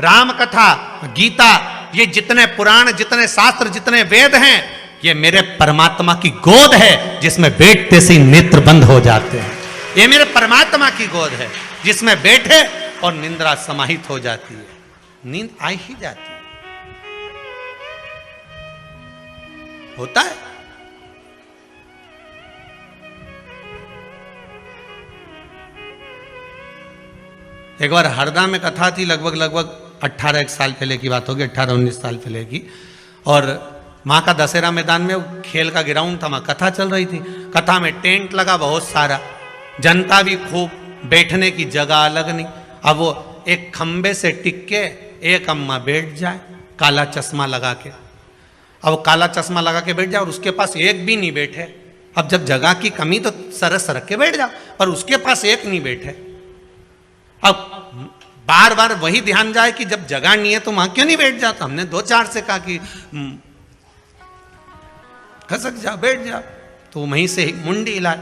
राम कथा, गीता, ये जितने पुराण, जितने शास्त्र, जितने वेद हैं, ये मेरे परमात्मा की गोद है जिसमें बैठते से नेत्र बंद हो जाते हैं। ये मेरे परमात्मा की गोद है जिसमें बैठे और निंद्रा समाहित हो जाती है, नींद आ ही जाती है। होता है। एक बार हरदा में कथा थी, लगभग 18 साल पहले की बात होगी, 18-19 साल पहले की। और वहाँ का दशहरा मैदान में खेल का ग्राउंड था, वहाँ कथा चल रही थी। कथा में टेंट लगा बहुत सारा, जनता भी खूब, बैठने की जगह अलग नहीं। अब वो एक खंबे से टिक के एक अम्मा बैठ जाए काला चश्मा लगा के। अब वो काला चश्मा लगा के बैठ जाए और उसके पास एक भी नहीं बैठे। अब जब जगह की कमी तो सरक के बैठ जाओ, पर उसके पास एक नहीं बैठे। अब बार बार वही ध्यान जाए कि जब जगह नहीं है तो वहां क्यों नहीं बैठ जाता। हमने 2-4 से कहा कि खसक जा, बैठ जा, तो वहीं से मुंडी हिलाए।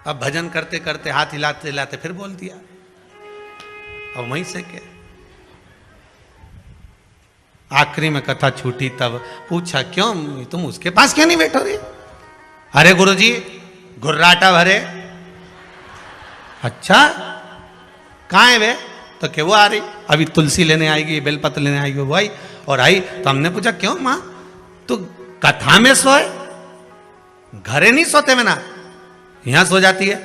अब भजन करते करते हाथ हिलाते हिलाते फिर बोल दिया, अब वहीं से क्या। आखिरी में कथा छूटी तब पूछा, क्यों तुम उसके पास क्यों नहीं बैठो रही? अरे गुरुजी घुर्राटा भरे। अच्छा कहाँ है वे? तो क्या वो आ रही, अभी तुलसी लेने आएगी, बेलपत्र लेने आएगी। वो आई और आई तो हमने पूछा, क्यों माँ तू कथा में सोए, घरे नहीं सोते में ना, यहां सो जाती है?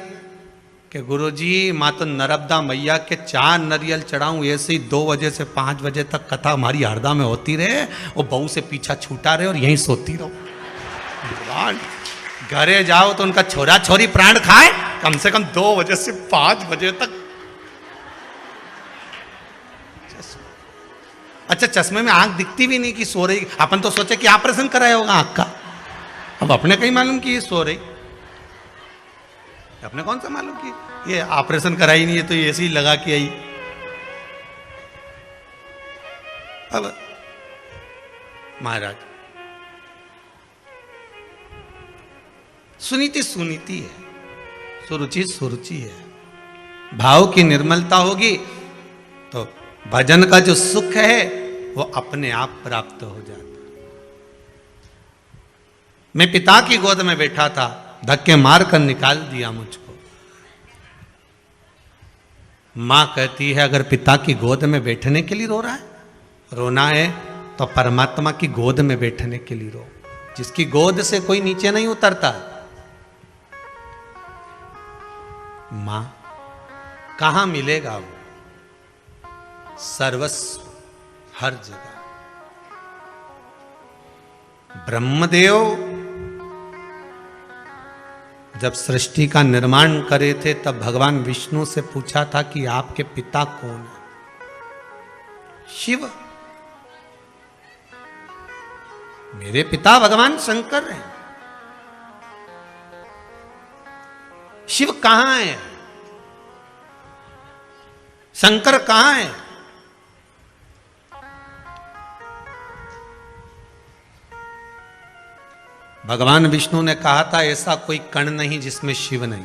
कि गुरुजी माँ तो नर्मदा मैया के 4 नरियल चढ़ाऊं, ऐसे ही 2 बजे से 5 बजे तक कथा हमारी हरदा में होती रहे, वो बहू से पीछा छूटा रहे और यहीं सोती रहो। घरे जाओ तो उनका छोरा छोरी प्राण खाए, कम से कम 2 बजे से 5 बजे तक। अच्छा चश्मे में आंख दिखती भी नहीं कि सो रही। अपन तो सोचे कि ऑपरेशन कराया होगा आंख का, अब अपने कहीं मालूम कि ये सो रही। अपने कौन सा मालूम कि ये ऑपरेशन कराई नहीं है तो ये ऐसे ही लगा के आई। अब महाराज सुनीति सुनीति है, सुरुचि सुरुचि है। भाव की निर्मलता होगी तो भजन का जो सुख है वो अपने आप प्राप्त हो जाता। मैं पिता की गोद में बैठा था, धक्के मार कर निकाल दिया मुझको। मां कहती है अगर पिता की गोद में बैठने के लिए रो रहा है, रोना है तो परमात्मा की गोद में बैठने के लिए रो, जिसकी गोद से कोई नीचे नहीं उतरता। मां कहां मिलेगा वो? सर्वस्व, हर जगह। ब्रह्मदेव जब सृष्टि का निर्माण करे थे तब भगवान विष्णु से पूछा था कि आपके पिता कौन है? शिव। मेरे पिता भगवान शंकर हैं। शिव कहां है? शंकर कहां है? भगवान विष्णु ने कहा था ऐसा कोई कण नहीं जिसमें शिव नहीं।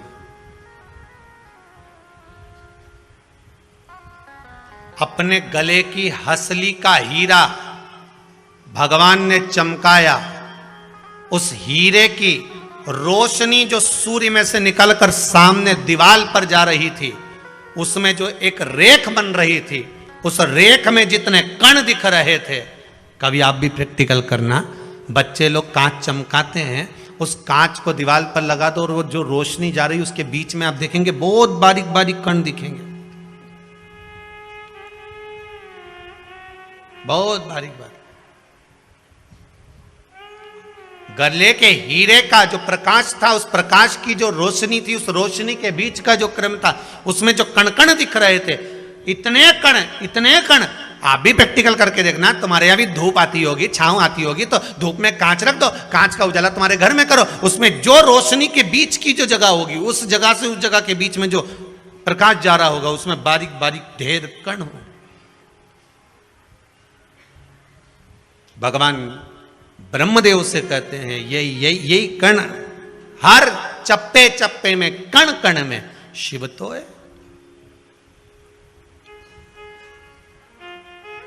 अपने गले की हसली का हीरा भगवान ने चमकाया। उस हीरे की रोशनी जो सूर्य में से निकलकर सामने दीवार पर जा रही थी, उसमें जो एक रेख बन रही थी, उस रेख में जितने कण दिख रहे थे, कभी आप भी प्रैक्टिकल करना, बच्चे लोग कांच चमकाते हैं, उस कांच को दीवार पर लगा दो और वो जो रोशनी जा रही है उसके बीच में आप देखेंगे बहुत बारीक बारीक कण दिखेंगे, बहुत बारीक बारीक। गले के हीरे का जो प्रकाश था, उस प्रकाश की जो रोशनी थी, उस रोशनी के बीच का जो क्रम था, उसमें जो कण दिख रहे थे, इतने कण। आप भी प्रैक्टिकल करके देखना, तुम्हारे यहाँ भी धूप आती होगी, छांव आती होगी, तो धूप में कांच रख दो, कांच का उजाला तुम्हारे घर में करो, उसमें जो रोशनी के बीच की जो जगह होगी, उस जगह से उस जगह के बीच में जो प्रकाश जा रहा होगा, उसमें बारीक बारीक ढेर कण हो। भगवान ब्रह्मदेव से कहते हैं यही कण, हर चप्पे चप्पे में, कण कण में शिव तो है,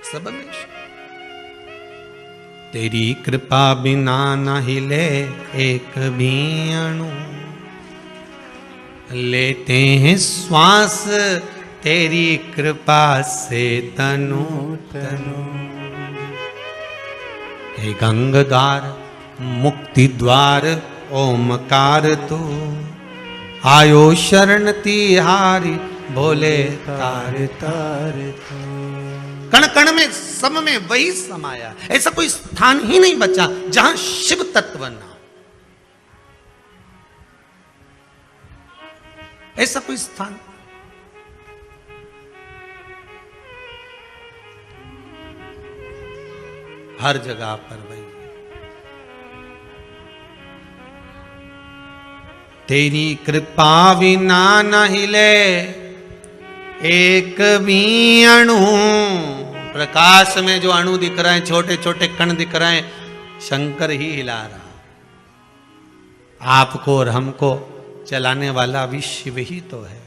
सब में। तेरी कृपा बिना न हिले एक भी अणु, लेते हैं श्वास तेरी कृपा से तनु तनु। हे गंगद्वार मुक्ति द्वार ओमकार तू, आयो शरण तिहारी भोले तार तार तू। कण कण में, सब में वही समाया, ऐसा कोई स्थान ही नहीं बचा जहां शिव तत्व ना हो, ऐसा कोई स्थान। हर जगह पर वही। तेरी कृपा बिना न हिले एक भी अणु। प्रकाश में जो अणु दिख रहे हैं, छोटे छोटे कण दिख रहे हैं, शंकर ही हिला रहा। आपको और हमको चलाने वाला भी शिव ही तो है।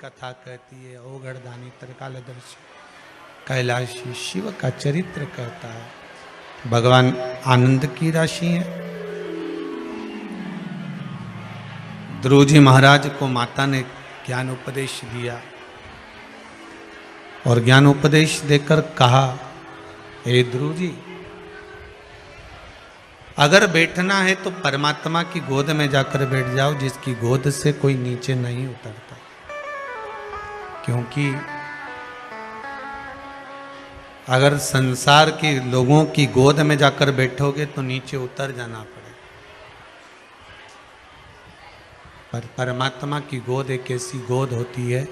कथा कहती है ओगढ़दानी त्रिकालदर्शी कैलाशी शिव का चरित्र कहता है। भगवान आनंद की राशि है। ध्रुव जी महाराज को माता ने ज्ञान उपदेश दिया और ज्ञान उपदेश देकर कहा, हे ध्रुव जी, अगर बैठना है तो परमात्मा की गोद में जाकर बैठ जाओ, जिसकी गोद से कोई नीचे नहीं उतरता। क्योंकि अगर संसार के लोगों की गोद में जाकर बैठोगे तो नीचे उतर जाना पड़ेगा। पर परमात्मा की गोद एक ऐसी गोद होती है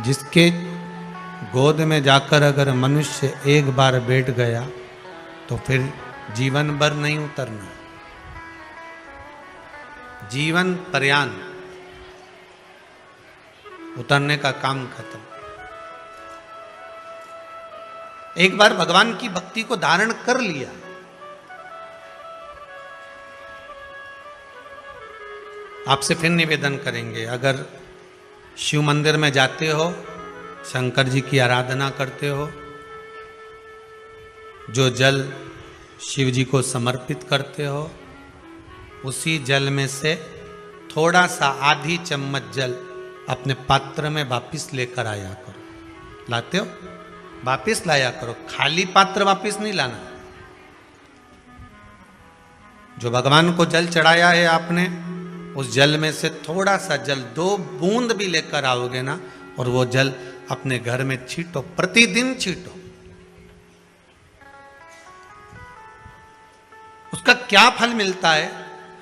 जिसके गोद में जाकर अगर मनुष्य एक बार बैठ गया तो फिर जीवन भर नहीं उतरना, जीवन पर्यंत उतरने का काम खत्म। एक बार भगवान की भक्ति को धारण कर लिया, आपसे फिर निवेदन करेंगे, अगर शिव मंदिर में जाते हो, शंकर जी की आराधना करते हो, जो जल शिव जी को समर्पित करते हो, उसी जल में से थोड़ा सा आधी चम्मच जल अपने पात्र में वापिस लेकर आया करो। लाते हो? वापिस लाया करो, खाली पात्र वापिस नहीं लाना। जो भगवान को जल चढ़ाया है आपने, उस जल में से थोड़ा सा जल, 2 बूंद भी लेकर आओगे ना, और वो जल अपने घर में छींटो, प्रतिदिन छींटो। उसका क्या फल मिलता है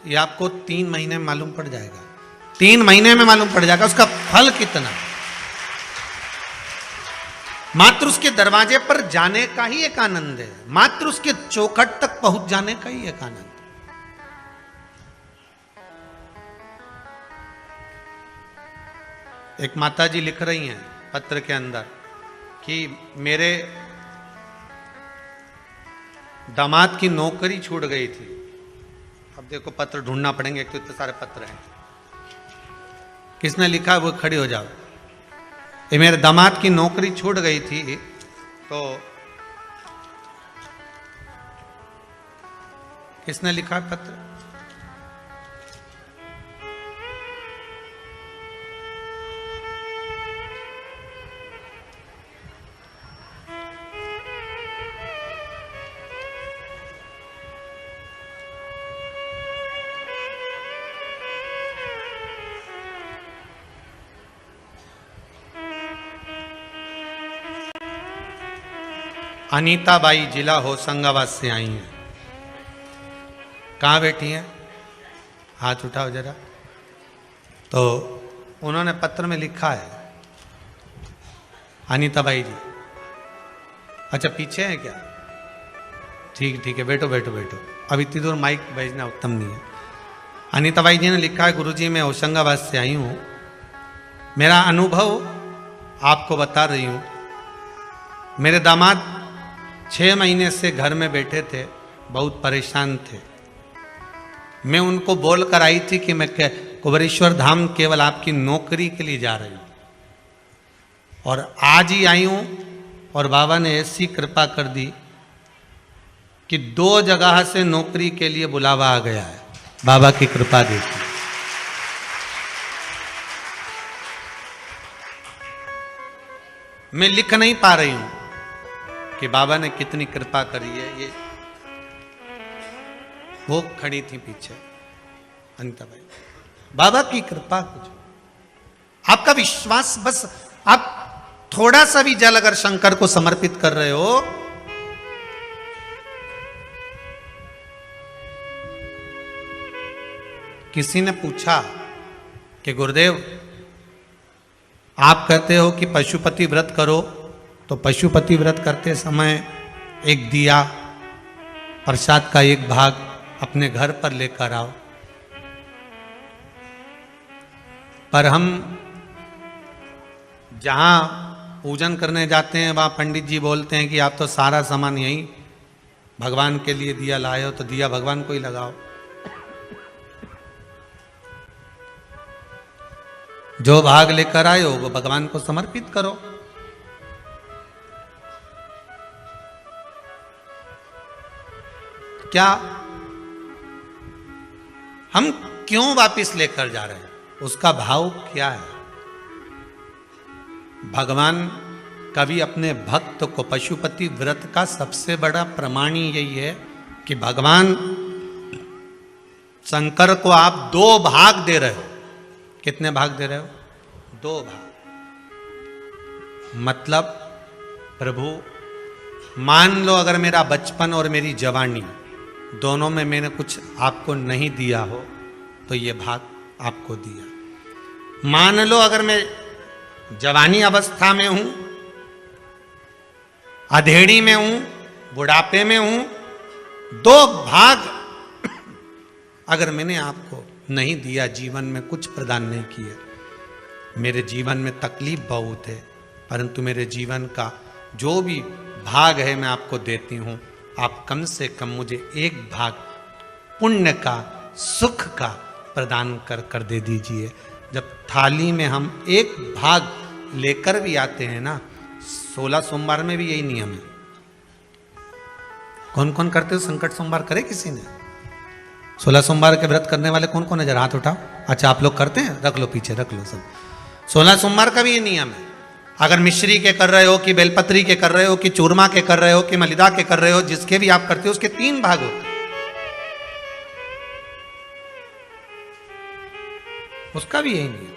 ये आपको 3 महीने में मालूम पड़ जाएगा। 3 महीने में मालूम पड़ जाएगा उसका फल कितना। मात्र उसके दरवाजे पर जाने का ही एक आनंद है, मात्र उसके चौखट तक पहुंच जाने का ही एक आनंद। एक माता जी लिख रही हैं पत्र के अंदर कि मेरे दामाद की नौकरी छूट गई थी। अब देखो पत्र ढूंढना पड़ेंगे, एक तो इतने सारे पत्र हैं। किसने लिखा वो खड़ी हो जाओ। ये मेरे दामाद की नौकरी छूट गई थी, तो किसने लिखा पत्र? अनीता बाई जिला होशंगाबाद से आई हैं। कहाँ बैठी हैं? हाथ उठाओ जरा। तो उन्होंने पत्र में लिखा है, अनीता बाई जी। अच्छा पीछे है क्या? ठीक ठीक है, बैठो बैठो बैठो। अब इतनी दूर माइक भेजना उत्तम नहीं है। अनीता बाई जी ने लिखा है, गुरुजी मैं होशंगाबाद से आई हूँ, मेरा अनुभव आपको बता रही हूँ। मेरे दामाद 6 महीने से घर में बैठे थे, बहुत परेशान थे। मैं उनको बोल कर आई थी कि मैं कुबेरेश्वर धाम केवल आपकी नौकरी के लिए जा रही हूँ, और आज ही आई हूँ और बाबा ने ऐसी कृपा कर दी कि 2 जगह से नौकरी के लिए बुलावा आ गया है। बाबा की कृपा देखी। मैं लिख नहीं पा रही हूं कि बाबा ने कितनी कृपा करी है। ये वो खड़ी थी पीछे अनीता भाई। बाबा की कृपा कुछ, आपका विश्वास, बस आप थोड़ा सा भी जल अगर शंकर को समर्पित कर रहे हो, किसी ने पूछा कि गुरुदेव आप कहते हो कि पशुपति व्रत करो, तो पशुपति व्रत करते समय एक दिया, प्रसाद का एक भाग अपने घर पर लेकर आओ। पर हम जहां पूजन करने जाते हैं वहां पंडित जी बोलते हैं कि आप तो सारा सामान यहीं भगवान के लिए दिया लाए हो, तो दिया भगवान को ही लगाओ। जो भाग लेकर आए हो वो भगवान को समर्पित करो। क्या हम क्यों वापस लेकर जा रहे हैं? उसका भाव क्या है? भगवान कभी अपने भक्त को, पशुपति व्रत का सबसे बड़ा प्रमाण ही यही है कि भगवान शंकर को आप 2 भाग दे रहे हो। कितने भाग दे रहे हो? 2 भाग। मतलब प्रभु मान लो अगर मेरा बचपन और मेरी जवानी दोनों में मैंने कुछ आपको नहीं दिया हो, तो ये भाग आपको दिया। मान लो अगर मैं जवानी अवस्था में हूं, अधेड़ी में हूं, बुढ़ापे में हूं, 2 भाग अगर मैंने आपको नहीं दिया, जीवन में कुछ प्रदान नहीं किया। मेरे जीवन में तकलीफ बहुत है, परंतु मेरे जीवन का जो भी भाग है मैं आपको देती हूं। आप कम से कम मुझे 1 भाग पुण्य का, सुख का प्रदान कर दे दीजिए। जब थाली में हम 1 भाग लेकर भी आते हैं ना, 16 सोमवार में भी यही नियम है। कौन कौन करते हो? संकट सोमवार करे किसी ने? 16 सोमवार के व्रत करने वाले कौन कौन है? जरा हाथ उठाओ। अच्छा आप लोग करते हैं? रख लो पीछे, रख लो सब। 16 सोमवार का भी ये नियम है। अगर मिश्री के कर रहे हो, कि बेलपत्री के कर रहे हो, कि चूरमा के कर रहे हो, कि मलिदा के कर रहे हो, जिसके भी आप करते हो उसके 3 भाग होते हैं। उसका भी यही नियम।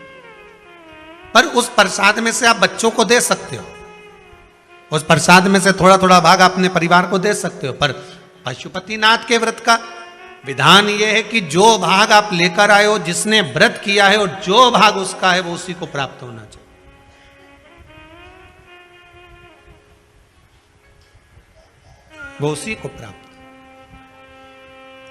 पर उस प्रसाद में से आप बच्चों को दे सकते हो, उस प्रसाद में से थोड़ा थोड़ा भाग अपने परिवार को दे सकते हो। पर पशुपतिनाथ के व्रत का विधान यह है कि जो भाग आप लेकर आए हो, जिसने व्रत किया है, और जो भाग उसका है वो उसी को प्राप्त होना चाहिए। वो उसी को प्राप्त।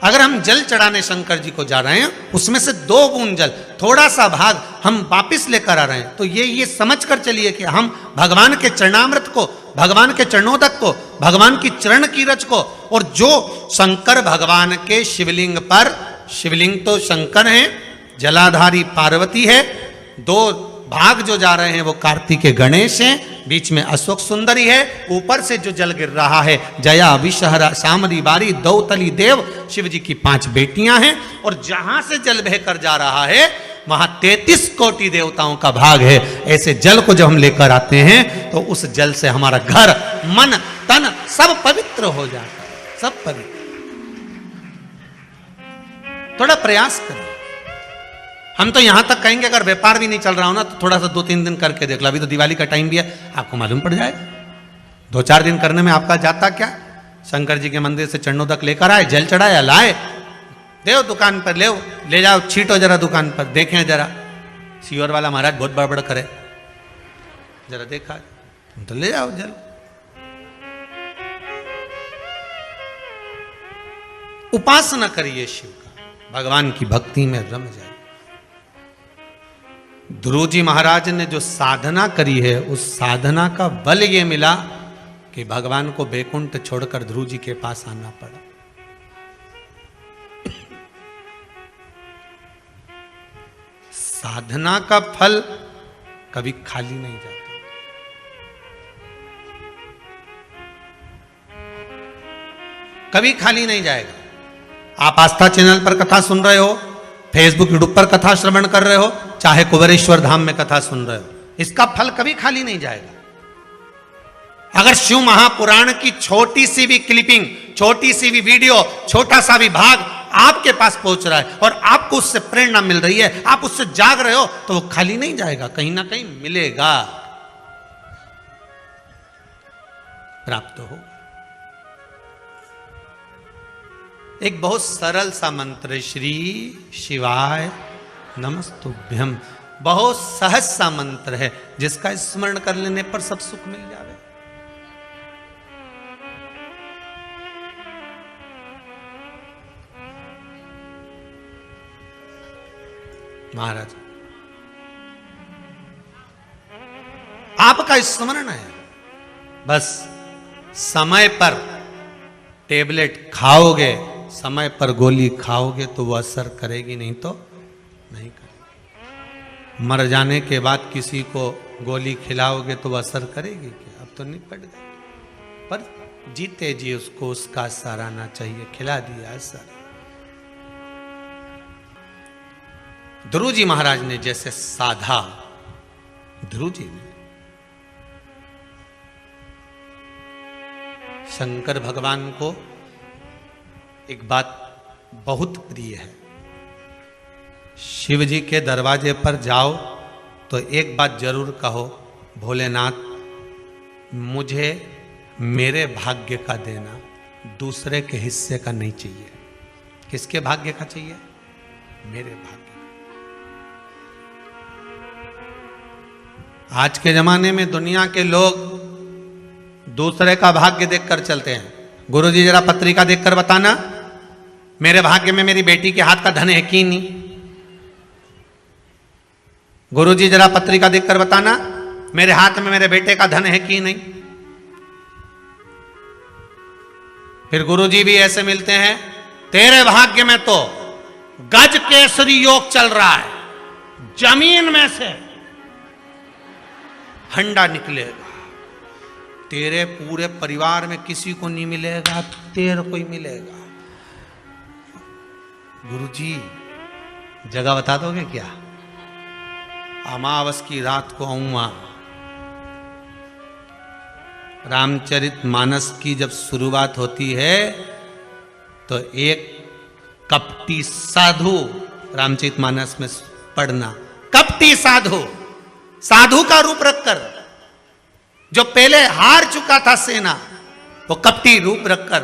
अगर हम जल चढ़ाने शंकर जी को जा रहे हैं, उसमें से 2 बूंद जल, थोड़ा सा भाग हम वापिस लेकर आ रहे हैं, तो ये समझ कर चलिए कि हम भगवान के चरणामृत को, भगवान के चरणोदक को, भगवान की चरण की रज को, और जो शंकर भगवान के शिवलिंग पर, शिवलिंग तो शंकर हैं, जलाधारी पार्वती है, 2 भाग जो जा रहे हैं वो कार्तिकेय गणेश हैं, बीच में अशोक सुंदरी है, ऊपर से जो जल गिर रहा है जया विषहरा सामरी बारी दौतली देव, शिव जी की 5 बेटियां हैं, और जहां से जल बहकर जा रहा है वहां 33 कोटि देवताओं का भाग है। ऐसे जल को जब हम लेकर आते हैं तो उस जल से हमारा घर, मन, तन सब पवित्र हो जाता है, सब पवित्र। थोड़ा प्रयास करें। हम तो यहां तक कहेंगे अगर व्यापार भी नहीं चल रहा हो ना, तो थोड़ा सा 2-3 दिन करके देख लो। अभी तो दिवाली का टाइम भी है, आपको मालूम पड़ जाएगा। 2-4 दिन करने में आपका जाता क्या? शंकर जी के मंदिर से चरणों तक लेकर आए, जल चढ़ाया, लाए, देव दुकान पर ले जाओ, छीटो जरा दुकान पर, देखें जरा सीवर वाला महाराज बहुत बड़बड़ करे, जरा देखा तुम तो ले जाओ जल। उपासना करिए शिव का, भगवान की भक्ति में रम जाए। ध्रुव जी महाराज ने जो साधना करी है, उस साधना का बल ये मिला कि भगवान को बैकुंठ छोड़कर ध्रुव जी के पास आना पड़ा। साधना का फल कभी खाली नहीं जाता। कभी खाली नहीं जाएगा। आप आस्था चैनल पर कथा सुन रहे हो, फेसबुक यूट्यूब पर कथा श्रवण कर रहे हो, चाहे कुबेरेश्वर धाम में कथा सुन रहे हो, इसका फल कभी खाली नहीं जाएगा। अगर शिव महापुराण की छोटी सी भी क्लिपिंग, छोटी सी भी वीडियो, छोटा सा भी भाग आपके पास पहुंच रहा है और आपको उससे प्रेरणा मिल रही है, आप उससे जाग रहे हो, तो वो खाली नहीं जाएगा, कहीं ना कहीं मिलेगा, प्राप्त हो। एक बहुत सरल सा मंत्र है, श्री शिवाय नमस्तुभ्यम, बहुत सहज सा मंत्र है, जिसका स्मरण कर लेने पर सब सुख मिल जावे। महाराज आपका स्मरण है, बस समय पर टेबलेट खाओगे, समय पर गोली खाओगे तो वो असर करेगी, नहीं तो नहीं करेगी। मर जाने के बाद किसी को गोली खिलाओगे तो वो असर करेगी क्या? अब तो निपट गए, पर जीते जी उसको उसका असर आना चाहिए, खिला दिया असर। ध्रुव जी महाराज ने जैसे साधा, ध्रुव जी ने शंकर भगवान को एक बात बहुत प्रिय है, शिव जी के दरवाजे पर जाओ तो एक बात जरूर कहो, भोलेनाथ मुझे मेरे भाग्य का देना, दूसरे के हिस्से का नहीं चाहिए। किसके भाग्य का चाहिए? मेरे भाग्य। आज के जमाने में दुनिया के लोग दूसरे का भाग्य देखकर चलते हैं। गुरुजी जरा पत्रिका देखकर बताना, मेरे भाग्य में मेरी बेटी के हाथ का धन है कि नहीं? गुरुजी जरा पत्रिका देखकर बताना, मेरे हाथ में मेरे बेटे का धन है कि नहीं? फिर गुरुजी भी ऐसे मिलते हैं, तेरे भाग्य में तो गज केसरी योग चल रहा है, जमीन में से हंडा निकलेगा, तेरे पूरे परिवार में किसी को नहीं मिलेगा, तेरे को ही मिलेगा। गुरुजी जगह बता दोगे क्या? अमावस की रात को आऊंगा। रामचरित मानस की जब शुरुआत होती है तो एक कपटी साधु रामचरित मानस में पढ़ना, कपटी साधु, साधु का रूप रखकर, जो पहले हार चुका था सेना, वो कपटी रूप रखकर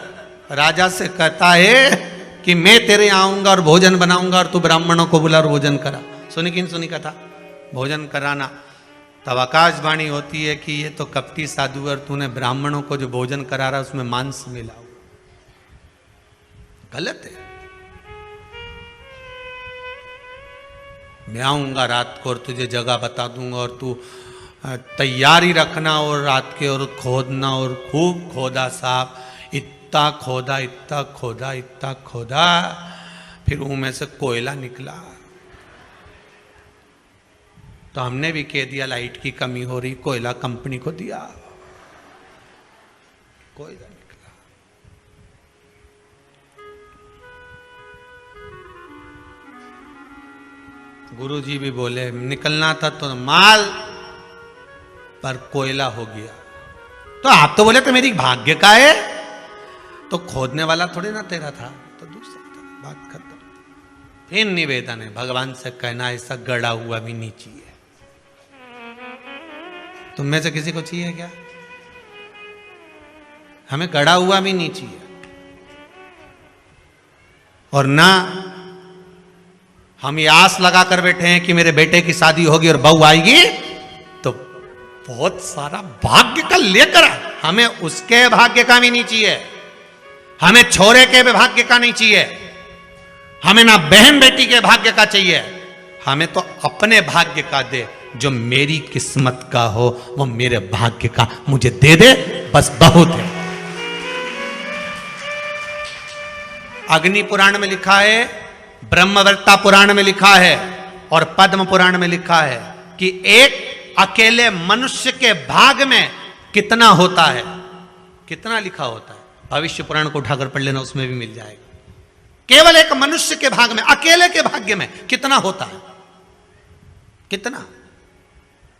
राजा से कहता है कि मैं तेरे आऊंगा और भोजन बनाऊंगा और तू ब्राह्मणों को बुला और भोजन करा। सुनी कि नहीं सुनी कथा? भोजन कराना। तब आकाशवाणी होती है कि ये तो कपटी साधु और तूने ब्राह्मणों को जो भोजन करा रहा उसमें मांस मिला हुआ। गलत है। मैं आऊंगा रात को और तुझे जगह बता दूंगा और तू तैयारी रखना, और रात के और खोदना, और खूब खोदा साहब, इतना खोदा, इतना खोदा, इतना खोदा, फिर उनमें से कोयला निकला। तो हमने भी कह दिया लाइट की कमी हो रही, कोयला कंपनी को दिया, कोयला निकला। गुरुजी भी बोले निकलना था तो माल, पर कोयला हो गया। तो आप तो बोले तो मेरी भाग्य का है, तो खोदने वाला थोड़े ना तेरा था, तो दूसरा था, बात खत्म। फिर निवेदन है भगवान से कहना, ऐसा गड़ा हुआ भी नहीं चाहिए। तुम में से किसी को चाहिए क्या? हमें गड़ा हुआ भी नहीं चाहिए। और ना हम ये आस लगा कर बैठे हैं कि मेरे बेटे की शादी होगी और बहू आएगी तो बहुत सारा भाग्य का लेकर, हमें उसके भाग्य का भी नहीं चाहिए, हमें छोरे के भी भाग्य का नहीं चाहिए, हमें ना बहन बेटी के भाग्य का चाहिए, हमें तो अपने भाग्य का दे। जो मेरी किस्मत का हो वो मेरे भाग्य का मुझे दे दे, बस बहुत है। अग्नि पुराण में लिखा है, ब्रह्मवर्ता पुराण में लिखा है और पद्म पुराण में लिखा है कि एक अकेले मनुष्य के भाग में कितना होता है, कितना लिखा होता है। भविष्य पुराण को उठाकर पढ़ लेना, उसमें भी मिल जाएगा। केवल एक मनुष्य के भाग में, अकेले के भाग्य में कितना होता है, कितना।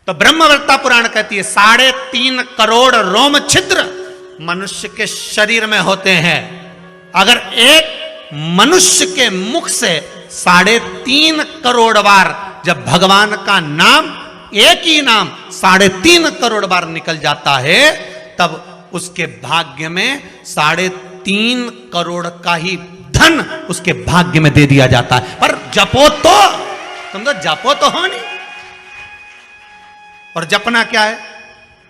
तो ब्रह्मवर्ता पुराण कहती है 3.5 करोड़ रोम छिद्र मनुष्य के शरीर में होते हैं। अगर एक मनुष्य के मुख से 3.5 करोड़ बार जब भगवान का नाम, एक ही नाम 3.5 करोड़ बार निकल जाता है, तब उसके भाग्य में 3.5 करोड़ का ही धन उसके भाग्य में दे दिया जाता है। पर जपो तो, तुम तो जपो तो हो नहीं। और जपना क्या है?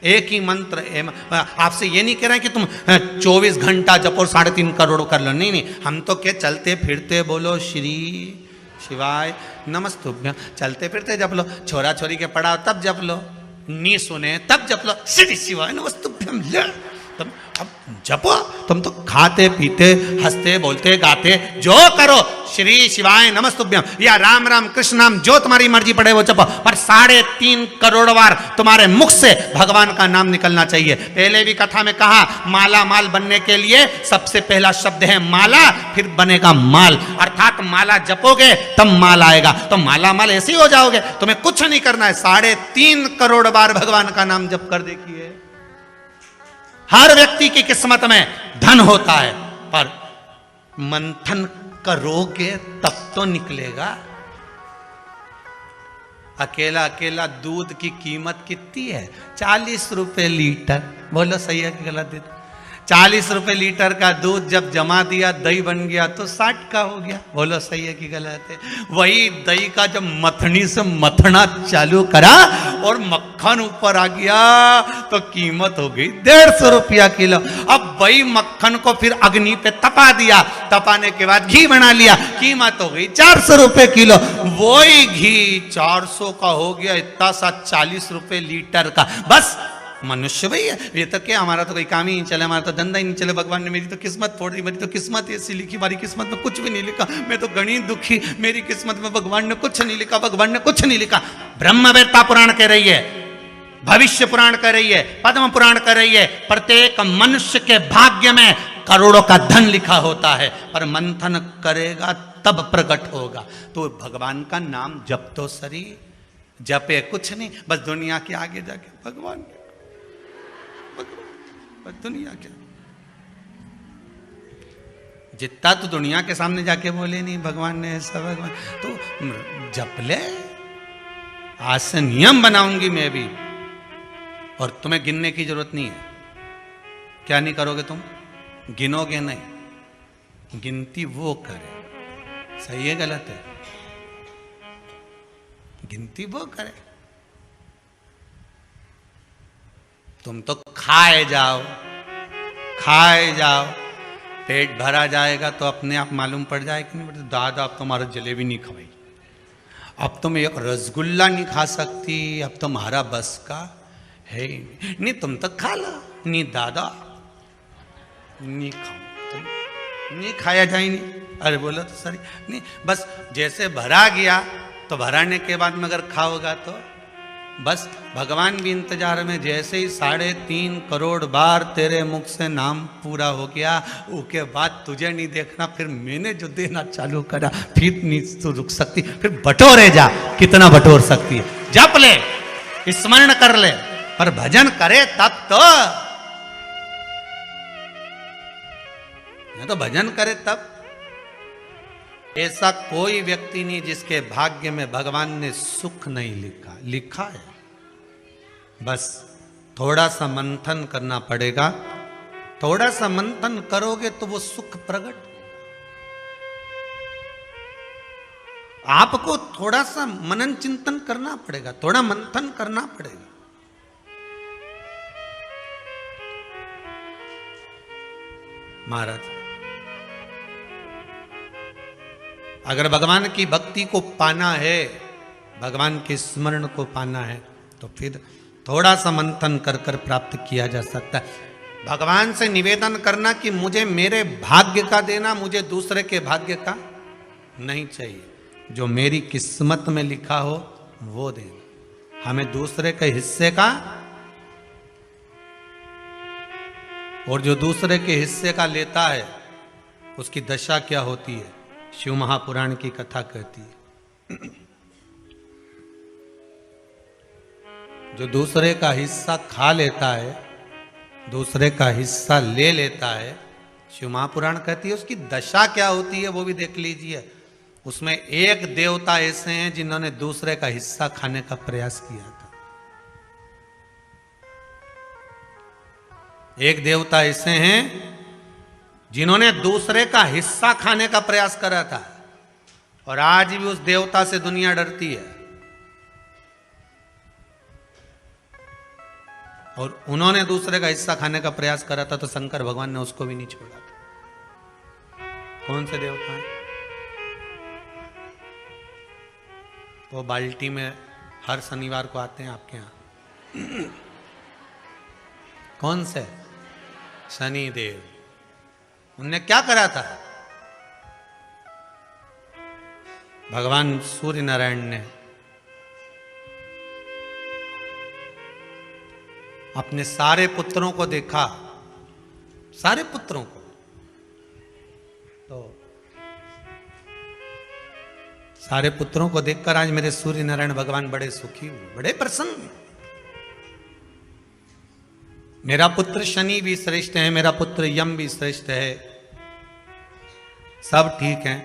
एक ही मंत्र। आपसे ये नहीं कह रहे हैं कि तुम 24 घंटा जपो 3.5 करोड़ कर लो, नहीं नहीं। हम तो क्या, चलते फिरते बोलो श्री शिवाय नमस्तुभ्यं, चलते फिरते जप लो, छोरा छोरी के पढ़ाओ तब जप लो, नी सुने तब जप लो, श्री शिवाय नमस्तुभ्यं ले। तुम अब जपो, तुम तो खाते पीते हंसते बोलते गाते जो करो, श्री शिवाय नमस्तुभ्यं या राम राम कृष्ण नाम, जो तुम्हारी मर्जी पड़े वो जपो, पर 3.5 करोड़ बार तुम्हारे मुख से भगवान का नाम निकलना चाहिए। पहले भी कथा में कहा, माला माल बनने के लिए सबसे पहला शब्द है माला, फिर बनेगा माल, अर्थात माला जपोगे तब माल आएगा। तो माला माल ऐसे ही हो जाओगे, तुम्हें कुछ नहीं करना है। 3.5 करोड़ बार भगवान का नाम जप कर देखिए। हर व्यक्ति की किस्मत में धन होता है, पर मंथन करोगे तब तो निकलेगा। अकेला अकेला दूध की कीमत कितनी है? 40 रुपए लीटर। बोलो सही है कि गलत? 40 रुपए लीटर का दूध जब जमा दिया, दही बन गया तो 60 का हो गया। बोलो सही है कि गलत है? वही दही का जब मथनी से मथना चालू करा और मक्खन ऊपर आ गया तो कीमत हो गई 150 रुपया किलो। अब वही मक्खन को फिर अग्नि पे तपा दिया, तपाने के बाद घी बना लिया, कीमत हो गई 400 रुपए किलो। वही घी 400 का हो गया, इतना सा 40 रुपए लीटर का। बस मनुष्य भाई है ये, तो क्या हमारा तो कोई काम ही नहीं चले, हमारा तो धंधा ही नहीं चले। भगवान ने मेरी तो किस्मत फोड़ दी, मेरी तो किस्मत ऐसी लिखी, हमारी किस्मत में कुछ भी नहीं लिखा, मैं तो गणित दुखी, मेरी किस्मत में भगवान ने कुछ नहीं लिखा, भगवान ने कुछ नहीं लिखा। ब्रह्मवेत्ता पुराण कह रही है, भविष्य पुराण कह रही है, पद्म पुराण कह रही है, प्रत्येक मनुष्य के भाग्य में करोड़ों का धन लिखा होता है, पर मंथन करेगा तब प्रकट होगा। तो भगवान का नाम जप तो सरी, जपे कुछ नहीं, बस दुनिया के आगे जाके भगवान दुनिया क्या, जितना तो दुनिया के सामने जाके बोले नहीं भगवान ने ऐसा, भगवान तो जप ले। आज से नियम बनाऊंगी मैं भी, और तुम्हें गिनने की जरूरत नहीं है। क्या नहीं करोगे तुम? गिनोगे नहीं, गिनती वो करे। सही है गलत है? गिनती वो करे। तुम तो खाए जाओ, खाए जाओ, पेट भरा जाएगा तो अपने आप मालूम पड़ जाएगा कि नहीं, दादा अब तुम्हारा जलेबी नहीं खवाई, अब तुम एक रसगुल्ला नहीं खा सकती, अब तुम्हारा बस का है नहीं, तुम तो खा लो। नहीं दादा नहीं खाओ, तुम नहीं खाया जाए नहीं। अरे बोलो तो सही नहीं, बस जैसे भरा गया तो भराने के बाद में अगर खाओगा तो बस भगवान भी इंतजार में। जैसे ही 3.5 करोड़ बार तेरे मुख से नाम पूरा हो गया, उसके बाद तुझे नहीं देखना, फिर मैंने जो देना चालू करा, फिर नहीं तो रुक सकती, फिर बटोरे जा, कितना बटोर सकती है। जप ले, स्मरण कर ले, पर भजन करे तब तो, नहीं तो भजन करे तब। ऐसा कोई व्यक्ति नहीं जिसके भाग्य में भगवान ने सुख नहीं लिखा, लिखा है। बस थोड़ा सा मंथन करना पड़ेगा, थोड़ा सा मंथन करोगे तो वो सुख प्रकट। आपको थोड़ा सा मनन चिंतन करना पड़ेगा, थोड़ा मंथन करना पड़ेगा। महाराज, अगर भगवान की भक्ति को पाना है, भगवान के स्मरण को पाना है, तो फिर थोड़ा सा मंथन कर कर प्राप्त किया जा सकता है। भगवान से निवेदन करना कि मुझे मेरे भाग्य का देना, मुझे दूसरे के भाग्य का नहीं चाहिए। जो मेरी किस्मत में लिखा हो वो देना, हमें दूसरे के हिस्से का। और जो दूसरे के हिस्से का लेता है उसकी दशा क्या होती है, शिव महापुराण की कथा कहती है। जो दूसरे का हिस्सा खा लेता है, दूसरे का हिस्सा ले लेता है, शिव महापुराण कहती है उसकी दशा क्या होती है वो भी देख लीजिए। उसमें एक देवता ऐसे हैं जिन्होंने दूसरे का हिस्सा खाने का प्रयास किया था। एक देवता ऐसे हैं जिन्होंने दूसरे का हिस्सा खाने का प्रयास करा था, और आज भी उस देवता से दुनिया डरती है। और उन्होंने दूसरे का हिस्सा खाने का प्रयास करा था तो शंकर भगवान ने उसको भी नहीं छोड़ा था। कौन से देवता हैं? वो बाल्टी में हर शनिवार को आते हैं आपके यहां। कौन से? शनि देव। उनने क्या करा था? भगवान सूर्य नारायण ने अपने सारे पुत्रों को देखा, सारे पुत्रों को, तो सारे पुत्रों को देखकर आज मेरे सूर्य नारायण भगवान बड़े सुखी हुए, बड़े प्रसन्न। मेरा पुत्र शनि भी श्रेष्ठ है, मेरा पुत्र यम भी श्रेष्ठ है, सब ठीक है।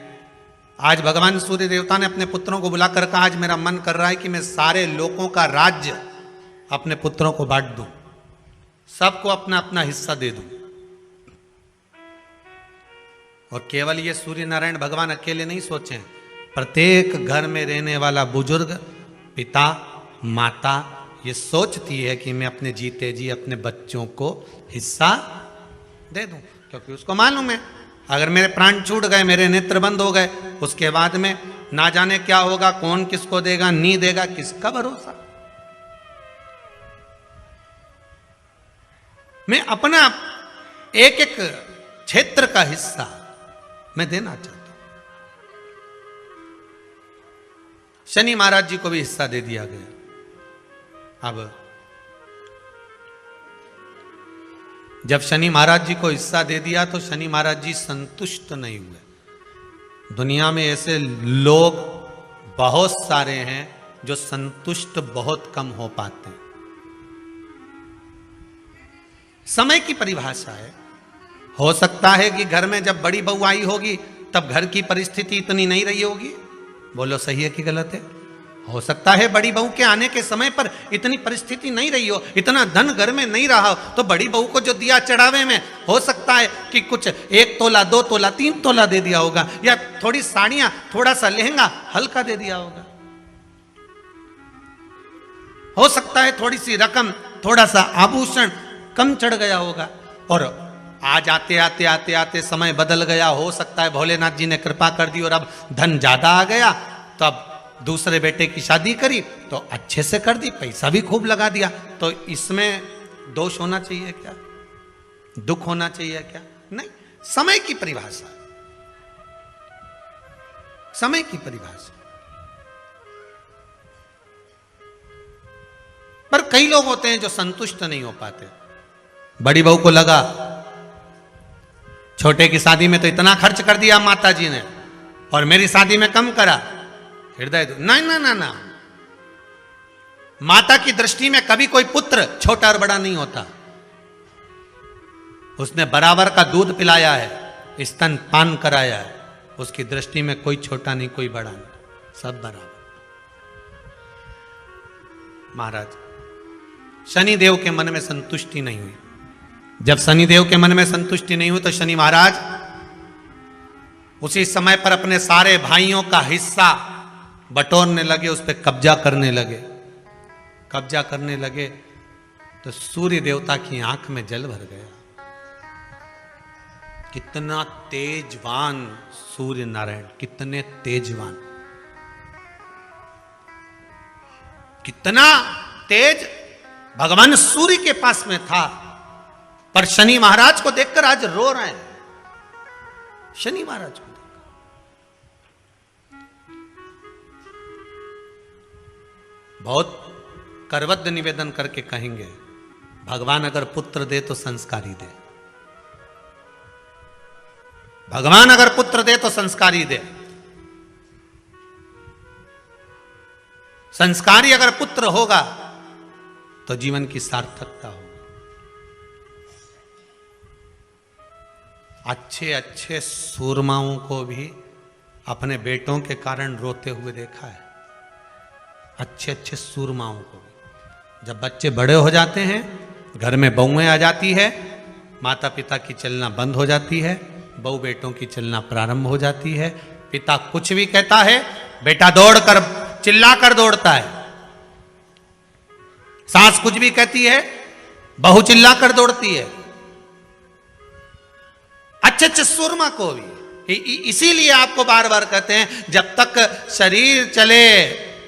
आज भगवान सूर्य देवता ने अपने पुत्रों को बुलाकर कहा, आज मेरा मन कर रहा है कि मैं सारे लोगों का राज्य अपने पुत्रों को बांट दूं, सबको अपना अपना हिस्सा दे दूं। और केवल ये सूर्य नारायण भगवान अकेले नहीं सोचे, प्रत्येक घर में रहने वाला बुजुर्ग, पिता, माता ये सोचती है कि मैं अपने जीते जी अपने बच्चों को हिस्सा दे दूं, क्योंकि उसको मालूम है अगर मेरे प्राण छूट गए, मेरे नेत्र बंद हो गए, उसके बाद में ना जाने क्या होगा, कौन किसको देगा, नहीं देगा, किसका भरोसा। मैं अपना एक एक क्षेत्र का हिस्सा मैं देना चाहता हूं। शनि महाराज जी को भी हिस्सा दे दिया गया। अब जब शनि महाराज जी को हिस्सा दे दिया तो शनि महाराज जी संतुष्ट नहीं हुए। दुनिया में ऐसे लोग बहुत सारे हैं जो संतुष्ट बहुत कम हो पाते हैं। समय की परिभाषा है। हो सकता है कि घर में जब बड़ी बहू आई होगी तब घर की परिस्थिति इतनी नहीं रही होगी, बोलो सही है कि गलत है? हो सकता है बड़ी बहू के आने के समय पर इतनी परिस्थिति नहीं रही हो, इतना धन घर में नहीं रहा हो, तो बड़ी बहू को जो दिया चढ़ावे में हो सकता है कि कुछ 1 तोला, 2 तोला, 3 तोला दे दिया होगा, या थोड़ी साड़ियां, थोड़ा सा लहंगा हल्का दे दिया होगा। हो सकता है थोड़ी सी रकम, थोड़ा सा आभूषण कम चढ़ गया होगा। और आज आते आते आते आते समय बदल गया, हो सकता है भोलेनाथ जी ने कृपा कर दी और अब धन ज्यादा आ गया, तो अब दूसरे बेटे की शादी करी तो अच्छे से कर दी, पैसा भी खूब लगा दिया। तो इसमें दोष होना चाहिए क्या? दुख होना चाहिए क्या? नहीं। समय की परिभाषा, समय की परिभाषा। पर कई लोग होते हैं जो संतुष्ट नहीं हो पाते। बड़ी बहू को लगा छोटे की शादी में तो इतना खर्च कर दिया माता जी ने और मेरी शादी में कम करा, हृदय नहीं, ना ना ना। माता की दृष्टि में कभी कोई पुत्र छोटा और बड़ा नहीं होता। उसने बराबर का दूध पिलाया है, स्तन पान कराया है, उसकी दृष्टि में कोई छोटा नहीं, कोई बड़ा नहीं, सब बराबर। महाराज शनिदेव के मन में संतुष्टि नहीं हुई। जब शनिदेव के मन में संतुष्टि नहीं हुई तो शनि महाराज उसी समय पर अपने सारे भाइयों का हिस्सा बटोरने लगे, उस पर कब्जा करने लगे। कब्जा करने लगे तो सूर्य देवता की आंख में जल भर गया। कितना तेजवान सूर्य नारायण, कितने तेजवान, कितना तेज भगवान सूर्य के पास में था। पर शनि महाराज को देखकर आज रो रहे हैं। शनि महाराज को देखकर बहुत करवद्ध निवेदन करके कहेंगे, भगवान अगर पुत्र दे तो संस्कारी दे। भगवान अगर पुत्र दे तो संस्कारी दे। संस्कारी अगर पुत्र होगा तो जीवन की सार्थकता होगी। अच्छे अच्छे सूरमाओं को भी अपने बेटों के कारण रोते हुए देखा है। अच्छे अच्छे सूरमाओं को भी। जब बच्चे बड़े हो जाते हैं, घर में बहुएं आ जाती है, माता पिता की चलना बंद हो जाती है, बहू बेटों की चलना प्रारंभ हो जाती है। पिता कुछ भी कहता है, बेटा दौड़कर चिल्लाकर दौड़ता है। सास कुछ भी कहती है, बहू चिल्लाकर दौड़ती है। अच्छे अच्छे सुरमा को भी। इसीलिए आपको बार बार कहते हैं, जब तक शरीर चले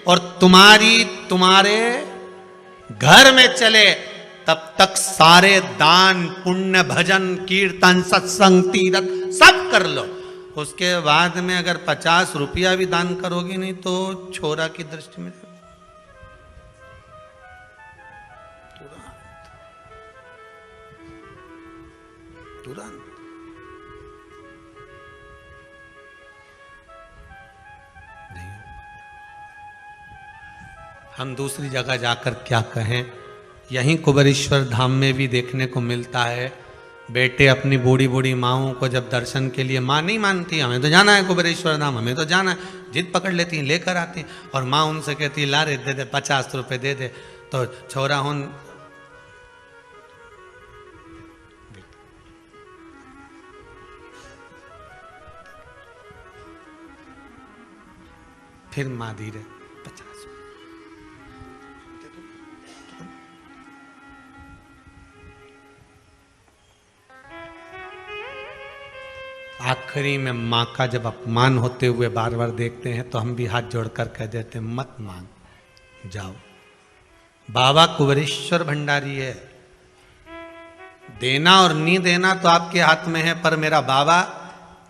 और तुम्हारे घर में चले, तब तक सारे दान पुण्य भजन कीर्तन सत्संग तीर्थ सब कर लो। उसके बाद में अगर 50 रुपया भी दान करोगी नहीं तो छोरा की दृष्टि में तुरंत नहीं। हम दूसरी जगह जाकर क्या कहें, यहीं कुबेरेश्वर धाम में भी देखने को मिलता है। बेटे अपनी बूढ़ी बूढ़ी माओं को जब दर्शन के लिए, माँ नहीं मानती, हमें तो जाना है कुबेरेश्वर धाम, हमें तो जाना है, जिद पकड़ लेती हैं, लेकर आती हैं। और माँ उनसे कहती ला रे दे दे 50 रुपए दे दे। तो छोरा हूं फिर माँ धीरे 50। आखिरी में माँ का जब अपमान होते हुए बार बार देखते हैं तो हम भी हाथ जोड़कर कह देते हैं, मत मांग, जाओ। बाबा कुबेरेश्वर भंडारी है। देना और नहीं देना तो आपके हाथ में है, पर मेरा बाबा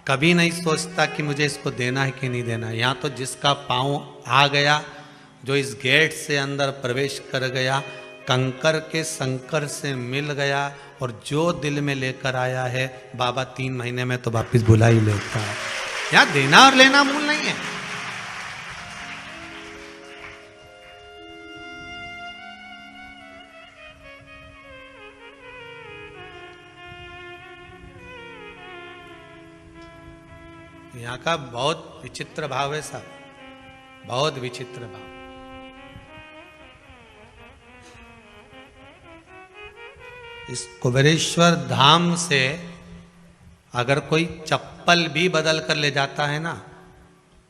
कभी नहीं सोचता कि मुझे इसको देना है कि नहीं देना। यहाँ तो जिसका पांव आ गया, जो इस गेट से अंदर प्रवेश कर गया, कंकर के संकर से मिल गया, और जो दिल में लेकर आया है बाबा 3 महीने में तो वापिस बुला ही लेता है। यहाँ देना और लेना मूल नहीं है। यहाँ का बहुत विचित्र भाव है साहब, बहुत विचित्र भाव। इस कुबेरेश्वर धाम से अगर कोई चप्पल भी बदल कर ले जाता है ना,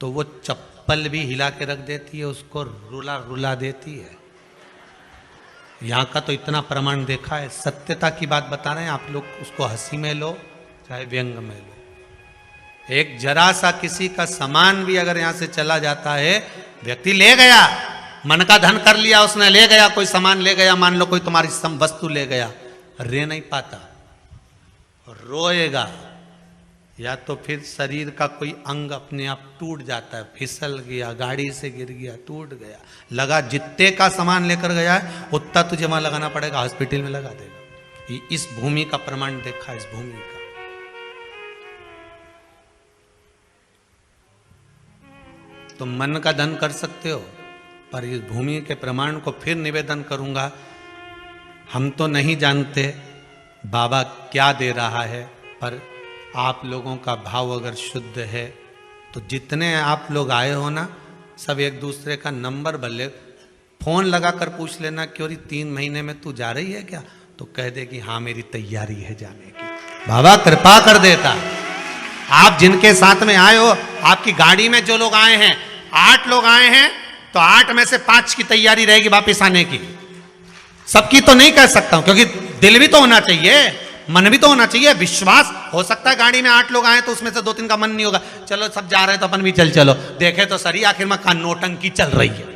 तो वो चप्पल भी हिला के रख देती है, उसको रुला रुला देती है। यहाँ का तो इतना प्रमाण देखा है। सत्यता की बात बता रहे हैं आप लोग, उसको हंसी में लो चाहे व्यंग में लो। एक जरा सा किसी का सामान भी अगर यहाँ से चला जाता है, व्यक्ति ले गया, मन का धन कर लिया उसने, ले गया, कोई सामान ले गया, मान लो कोई तुम्हारी वस्तु ले गया, रे नहीं पाता, रोएगा। या तो फिर शरीर का कोई अंग अपने आप टूट जाता है, फिसल गया, गाड़ी से गिर गया, टूट गया, लगा जितने का सामान लेकर गया है उतना तुझे वहां लगाना पड़ेगा, हॉस्पिटल में लगा देगा। इस भूमि का प्रमाण देखा, इस भूमि का। तो मन का धन कर सकते हो, पर इस भूमि के प्रमाण को फिर निवेदन करूंगा, हम तो नहीं जानते बाबा क्या दे रहा है, पर आप लोगों का भाव अगर शुद्ध है तो जितने आप लोग आए हो ना, सब एक दूसरे का नंबर भले फोन लगाकर पूछ लेना, क्यों 3 महीने में तू जा रही है क्या, तो कह दे कि हाँ मेरी तैयारी है जाने की। बाबा कृपा कर देता। आप जिनके साथ में आए हो, आपकी गाड़ी में जो लोग आए हैं, 8 लोग आए हैं, तो 8 में से 5 की तैयारी रहेगी वापस आने की। सबकी तो नहीं कह सकता हूं, क्योंकि दिल भी तो होना चाहिए, मन भी तो होना चाहिए, विश्वास। हो सकता है गाड़ी में 8 लोग आए तो उसमें से 2-3 का मन नहीं होगा, चलो सब जा रहे हैं तो अपन भी चलो। देखे तो सरी आखिर में का नौटंकी चल रही है।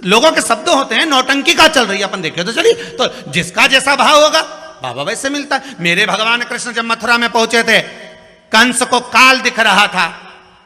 लोगों के शब्द होते हैं, नौटंकी का चल रही है, अपन देखे तो चलिए। तो जिसका जैसा भाव होगा बाबा वैसे मिलता है। मेरे भगवान कृष्ण जब मथुरा में पहुंचे थे, कंस को काल दिख रहा था,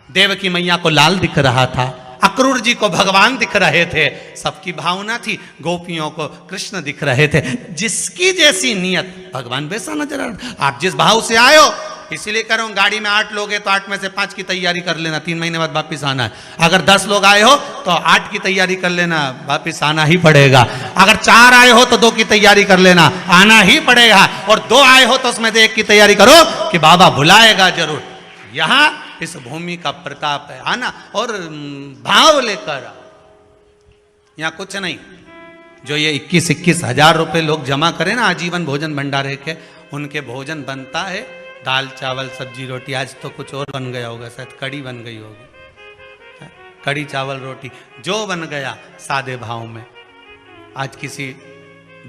देवकी मैया को लाल दिख रहा था, अक्रूर जी को भगवान दिख रहे थे, सबकी भावना थी, गोपियों को कृष्ण दिख रहे थे। जिसकी जैसी नियत भगवान वैसा नजर आ रहा। आप जिस भाव से आए हो, इसीलिए कह रहा हूं, गाड़ी में 8 लोग हैं तो 8 में से 5 की तैयारी कर लेना, 3 महीने बाद वापिस आना है। अगर 10 लोग आए हो तो 8 की तैयारी कर लेना, वापिस आना ही पड़ेगा। अगर 4 आए हो तो 2 की तैयारी कर लेना, आना ही पड़ेगा। और 2 आए हो तो उसमें से 1 की तैयारी करो कि बाबा बुलाएगा जरूर। यहां इस भूमि का प्रताप है, आना और भाव लेकर आओ। यहां कुछ नहीं, जो ये 21-21 हजार रुपए लोग जमा करें ना आजीवन भोजन भंडारे के, उनके भोजन बनता है दाल चावल सब्जी रोटी। आज तो कुछ और बन गया होगा, शायद कड़ी बन गई होगी, कड़ी चावल रोटी जो बन गया सादे भाव में। आज किसी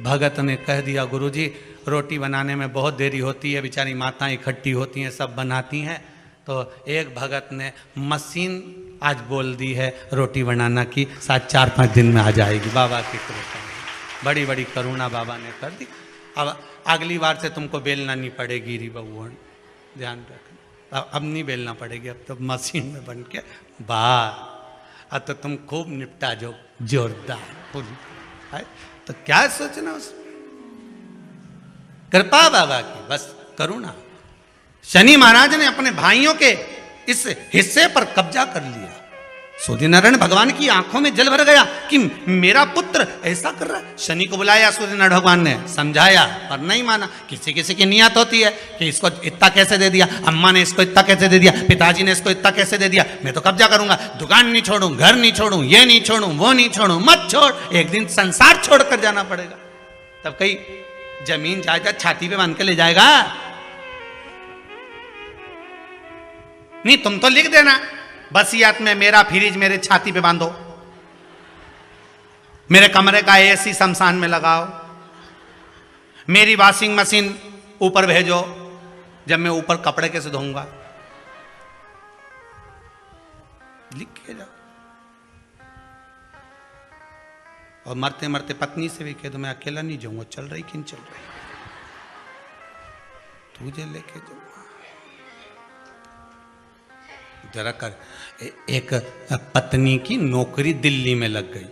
भगत ने कह दिया, गुरुजी रोटी बनाने में बहुत देरी होती है, बेचारी माताएं इकट्ठी होती हैं, सब बनाती हैं। तो एक भगत ने मशीन आज बोल दी है रोटी बनाना की, शायद 4-5 दिन में आ जाएगी। बाबा की कृपा, बड़ी बड़ी करुणा बाबा ने कर दी। अब अगली बार से तुमको बेलना नहीं पड़ेगी री बउआ, ध्यान रखना। अब नहीं बेलना पड़ेगी, अब तो मशीन में बन के बाहर। अब तो तुम खूब निपटा जो जोरदार है। तो क्या सोचना उसमें, कृपा बाबा की, बस करुणा। शनि महाराज ने अपने भाइयों के इस हिस्से पर कब्जा कर लिया। सूर्यनारायण भगवान की आंखों में जल भर गया कि मेरा पुत्र ऐसा कर रहा है। शनि को बुलाया सूर्यनारायण भगवान ने, समझाया पर नहीं माना। किसी किसी की नियत होती है कि इसको इतना कैसे दे दिया, अम्मा ने इसको इतना कैसे दे दिया, पिताजी ने इसको इतना कैसे दे दिया, मैं तो कब्जा करूंगा, दुकान नहीं छोड़ूं, घर नहीं छोड़ूं, ये नहीं छोड़ूं, वो नहीं छोड़ूं। मत छोड़, एक दिन संसार छोड़कर जाना पड़ेगा। तब कहीं जमीन जायदाद छाती पे बांध के ले जाएगा? नहीं, तुम तो लिख देना वसीयत में, मेरा फ्रिज मेरे छाती पे बांधो, मेरे कमरे का एसी शमशान में लगाओ, मेरी वॉशिंग मशीन ऊपर भेजो, जब मैं ऊपर कपड़े कैसे धोऊंगा, लिख के जाओ। और मरते मरते पत्नी से भी कह दो, मैं अकेला नहीं जाऊंगा, चल रही कि नहीं चल रही, तुझे लेके जाऊंगा जरा कर। एक पत्नी की नौकरी दिल्ली में लग गई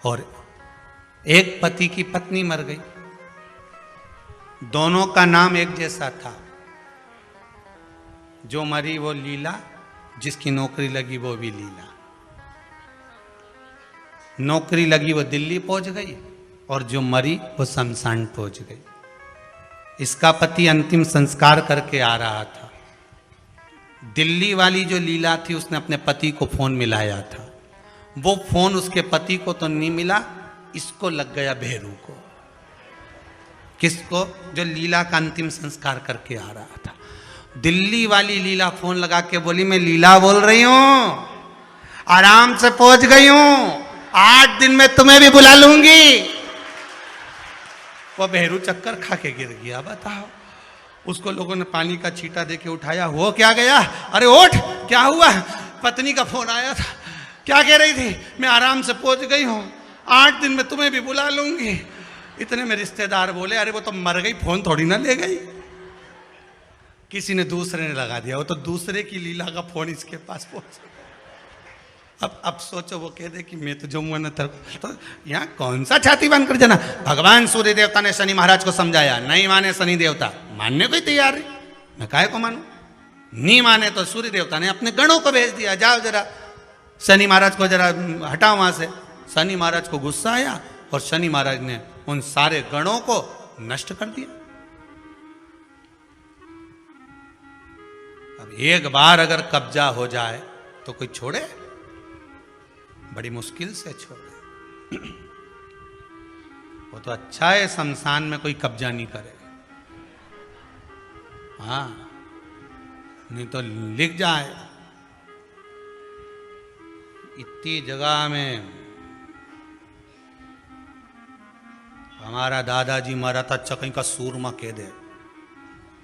और एक पति की पत्नी मर गई। दोनों का नाम एक जैसा था। जो मरी वो लीला, जिसकी नौकरी लगी वो भी लीला। नौकरी लगी वो दिल्ली पहुंच गई और जो मरी वो शमशान पहुंच गई। इसका पति अंतिम संस्कार करके आ रहा था। दिल्ली वाली जो लीला थी, उसने अपने पति को फोन मिलाया था। वो फोन उसके पति को तो नहीं मिला, इसको लग गया भेरू को। किसको? जो लीला का अंतिम संस्कार करके आ रहा था। दिल्ली वाली लीला फोन लगा के बोली, मैं लीला बोल रही हूं, आराम से पहुंच गई हूं, 8 दिन में तुम्हें भी बुला लूंगी। वो भेरू चक्कर खा के गिर गया। बताओ, उसको लोगों ने पानी का छींटा देके उठाया। हो क्या गया? अरे उठ, क्या हुआ? पत्नी का फोन आया था। क्या कह रही थी? मैं आराम से पहुंच गई हूं, 8 दिन में तुम्हें भी बुला लूंगी। इतने में रिश्तेदार बोले, अरे वो तो मर गई, फोन थोड़ी ना ले गई। किसी ने दूसरे ने लगा दिया, वो तो दूसरे की लीला का फोन इसके पास पहुंच। अब सोचो, वो कह दे कि मैं तो जाऊंगा ना, तो यहाँ कौन सा छाती बांध कर जाना। भगवान सूर्य देवता ने शनि महाराज को समझाया, नहीं माने शनि देवता, मानने को ही तैयार नहीं, मैं काहे को मानूं। नहीं माने तो सूर्य देवता ने अपने गणों को भेज दिया, जाओ जरा शनि महाराज को जरा हटाओ वहां से। शनि महाराज को गुस्सा आया और शनि महाराज ने उन सारे गणों को नष्ट कर दिया। अब एक बार अगर कब्जा हो जाए तो कोई छोड़े? बड़ी मुश्किल से छोड़े। वो तो अच्छा है शमशान में कोई कब्जा नहीं करे। हाँ, नहीं तो लिख जाए इतनी जगह में हमारा दादाजी मरा था, अच्छा कहीं का सूरमा कह दे।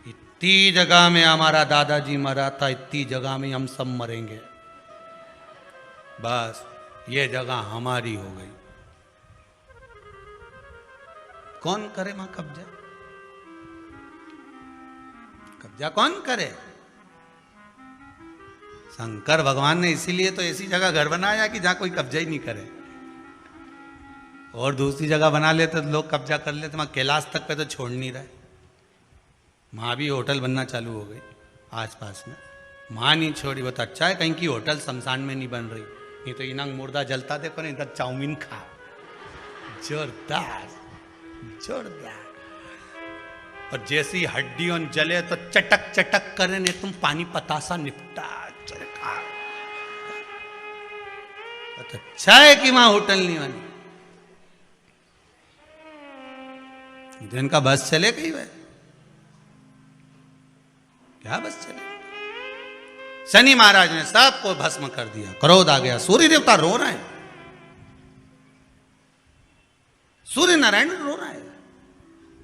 इतनी जगह में हमारा दादाजी मरा था, इतनी जगह में हम सब मरेंगे, बस ये जगह हमारी हो गई। कौन करे वहां कब्जा? कब्जा कौन करे? शंकर भगवान ने इसीलिए तो ऐसी जगह घर बनाया कि जहां कोई कब्जा ही नहीं करे। और दूसरी जगह बना लेते तो लोग कब्जा कर लेते, वहां कैलाश तक पे तो छोड़ नहीं रहे। वहां भी होटल बनना चालू हो गई आसपास में, वहां नहीं छोड़ी। वो तो अच्छा है कहीं की होटल शमशान में नहीं बन रही, नहीं तो इनंग मुर्दा जलता देखो ना, इधर चाउमीन खा, जोरदार जोरदार। और जैसी हड्डियों जले तो चटक चटक करे, नहीं तुम पानी पतासा निपटा चरखा। तो अच्छा है कि वहां होटल नहीं बनी। तो इनका बस चले कहीं वह, क्या बस चले? शनि महाराज ने सबको भस्म कर दिया, क्रोध आ गया, सूर्य देवता रो रहे हैं, सूर्य नारायण रो रहा है।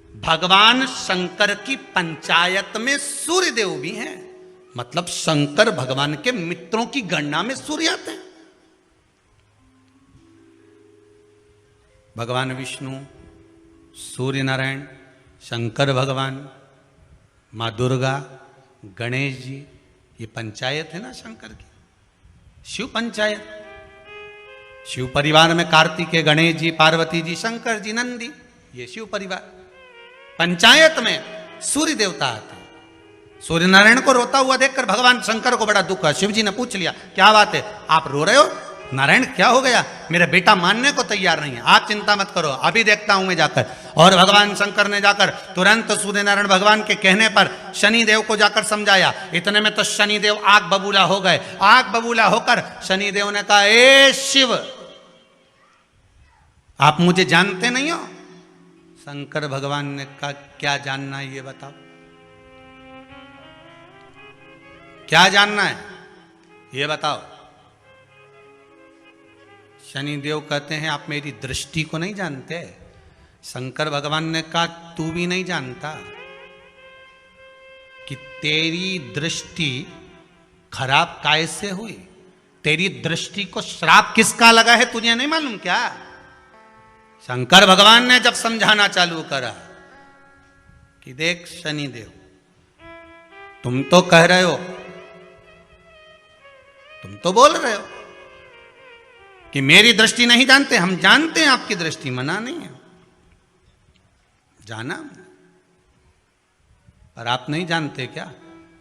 भगवान शंकर की पंचायत में सूर्य देव भी हैं, मतलब शंकर भगवान के मित्रों की गणना में सूर्य आते हैं। भगवान विष्णु, सूर्य नारायण, शंकर भगवान, मां दुर्गा, गणेश जी, ये पंचायत है ना शंकर की, शिव पंचायत। शिव परिवार में कार्तिकेय, गणेश जी, पार्वती जी, शंकर जी, नंदी, ये शिव परिवार। पंचायत में सूर्य देवता आते हैं। सूर्य नारायण को रोता हुआ देखकर भगवान शंकर को बड़ा दुख हुआ। शिव जी ने पूछ लिया, क्या बात है, आप रो रहे हो? नारायण क्या हो गया? मेरा बेटा मानने को तैयार नहीं है। आप चिंता मत करो, अभी देखता हूं मैं जाकर। और भगवान शंकर ने जाकर तुरंत सूर्य नारायण भगवान के कहने पर शनि देव को जाकर समझाया। इतने में तो शनि देव आग बबूला हो गए। आग बबूला होकर शनि देव ने कहा, ए शिव, आप मुझे जानते नहीं हो? शंकर भगवान ने कहा, क्या जानना है ये बताओ, क्या जानना है ये बताओ। शनिदेव कहते हैं, आप मेरी दृष्टि को नहीं जानते। शंकर भगवान ने कहा, तू भी नहीं जानता कि तेरी दृष्टि खराब कैसे हुई? तेरी दृष्टि को श्राप किसका लगा है तुझे नहीं मालूम क्या? शंकर भगवान ने जब समझाना चालू करा कि देख शनिदेव, तुम तो कह रहे हो, तुम तो बोल रहे हो कि मेरी दृष्टि नहीं जानते। हम जानते हैं आपकी दृष्टि, मना नहीं है, जाना, पर आप नहीं जानते क्या?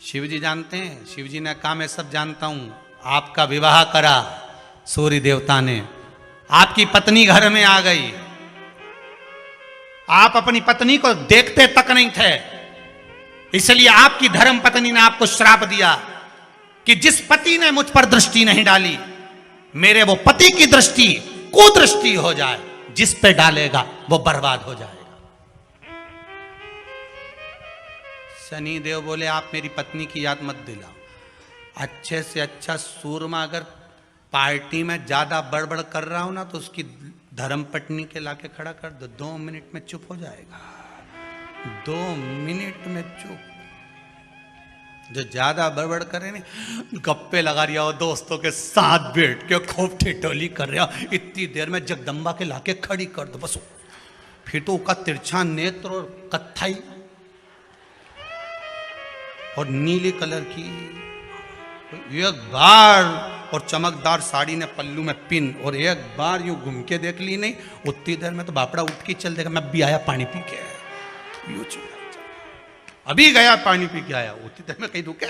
शिव जी जानते हैं। शिव जी ने कहा, मैं सब जानता हूं। आपका विवाह करा सूर्य देवता ने, आपकी पत्नी घर में आ गई, आप अपनी पत्नी को देखते तक नहीं थे, इसलिए आपकी धर्म पत्नी ने आपको श्राप दिया कि जिस पति ने मुझ पर दृष्टि नहीं डाली, मेरे वो पति की दृष्टि कुदृष्टि हो जाए, जिस पे डालेगा वो बर्बाद हो जाएगा। शनि देव बोले, आप मेरी पत्नी की याद मत दिलाओ। अच्छे से अच्छा सूरमा अगर पार्टी में ज्यादा बड़बड़ कर रहा हूं ना, तो उसकी धर्म पत्नी के लाके खड़ा कर दो, 2 मिनट में चुप हो जाएगा। 2 मिनट में चुप। जो ज्यादा बड़बड़ करे नहीं, गप्पे लगा रहा हो, दोस्तों के साथ बैठ के खूब ठिठोली कर रहा, इतनी देर में जगदम्बा के लाके खड़ी कर दो बस। फिर तो उसका तिरछा नेत्र और कत्थई और नीले कलर की एक बार, और चमकदार साड़ी ने पल्लू में पिन, और एक बार यूं घूम के देख ली नहीं, उतनी देर में तो बापड़ा उठ के चल देगा, मैं भी आया पानी पी के, यूं अभी गया पानी पी के आया, उतनी देर में कहीं रुके।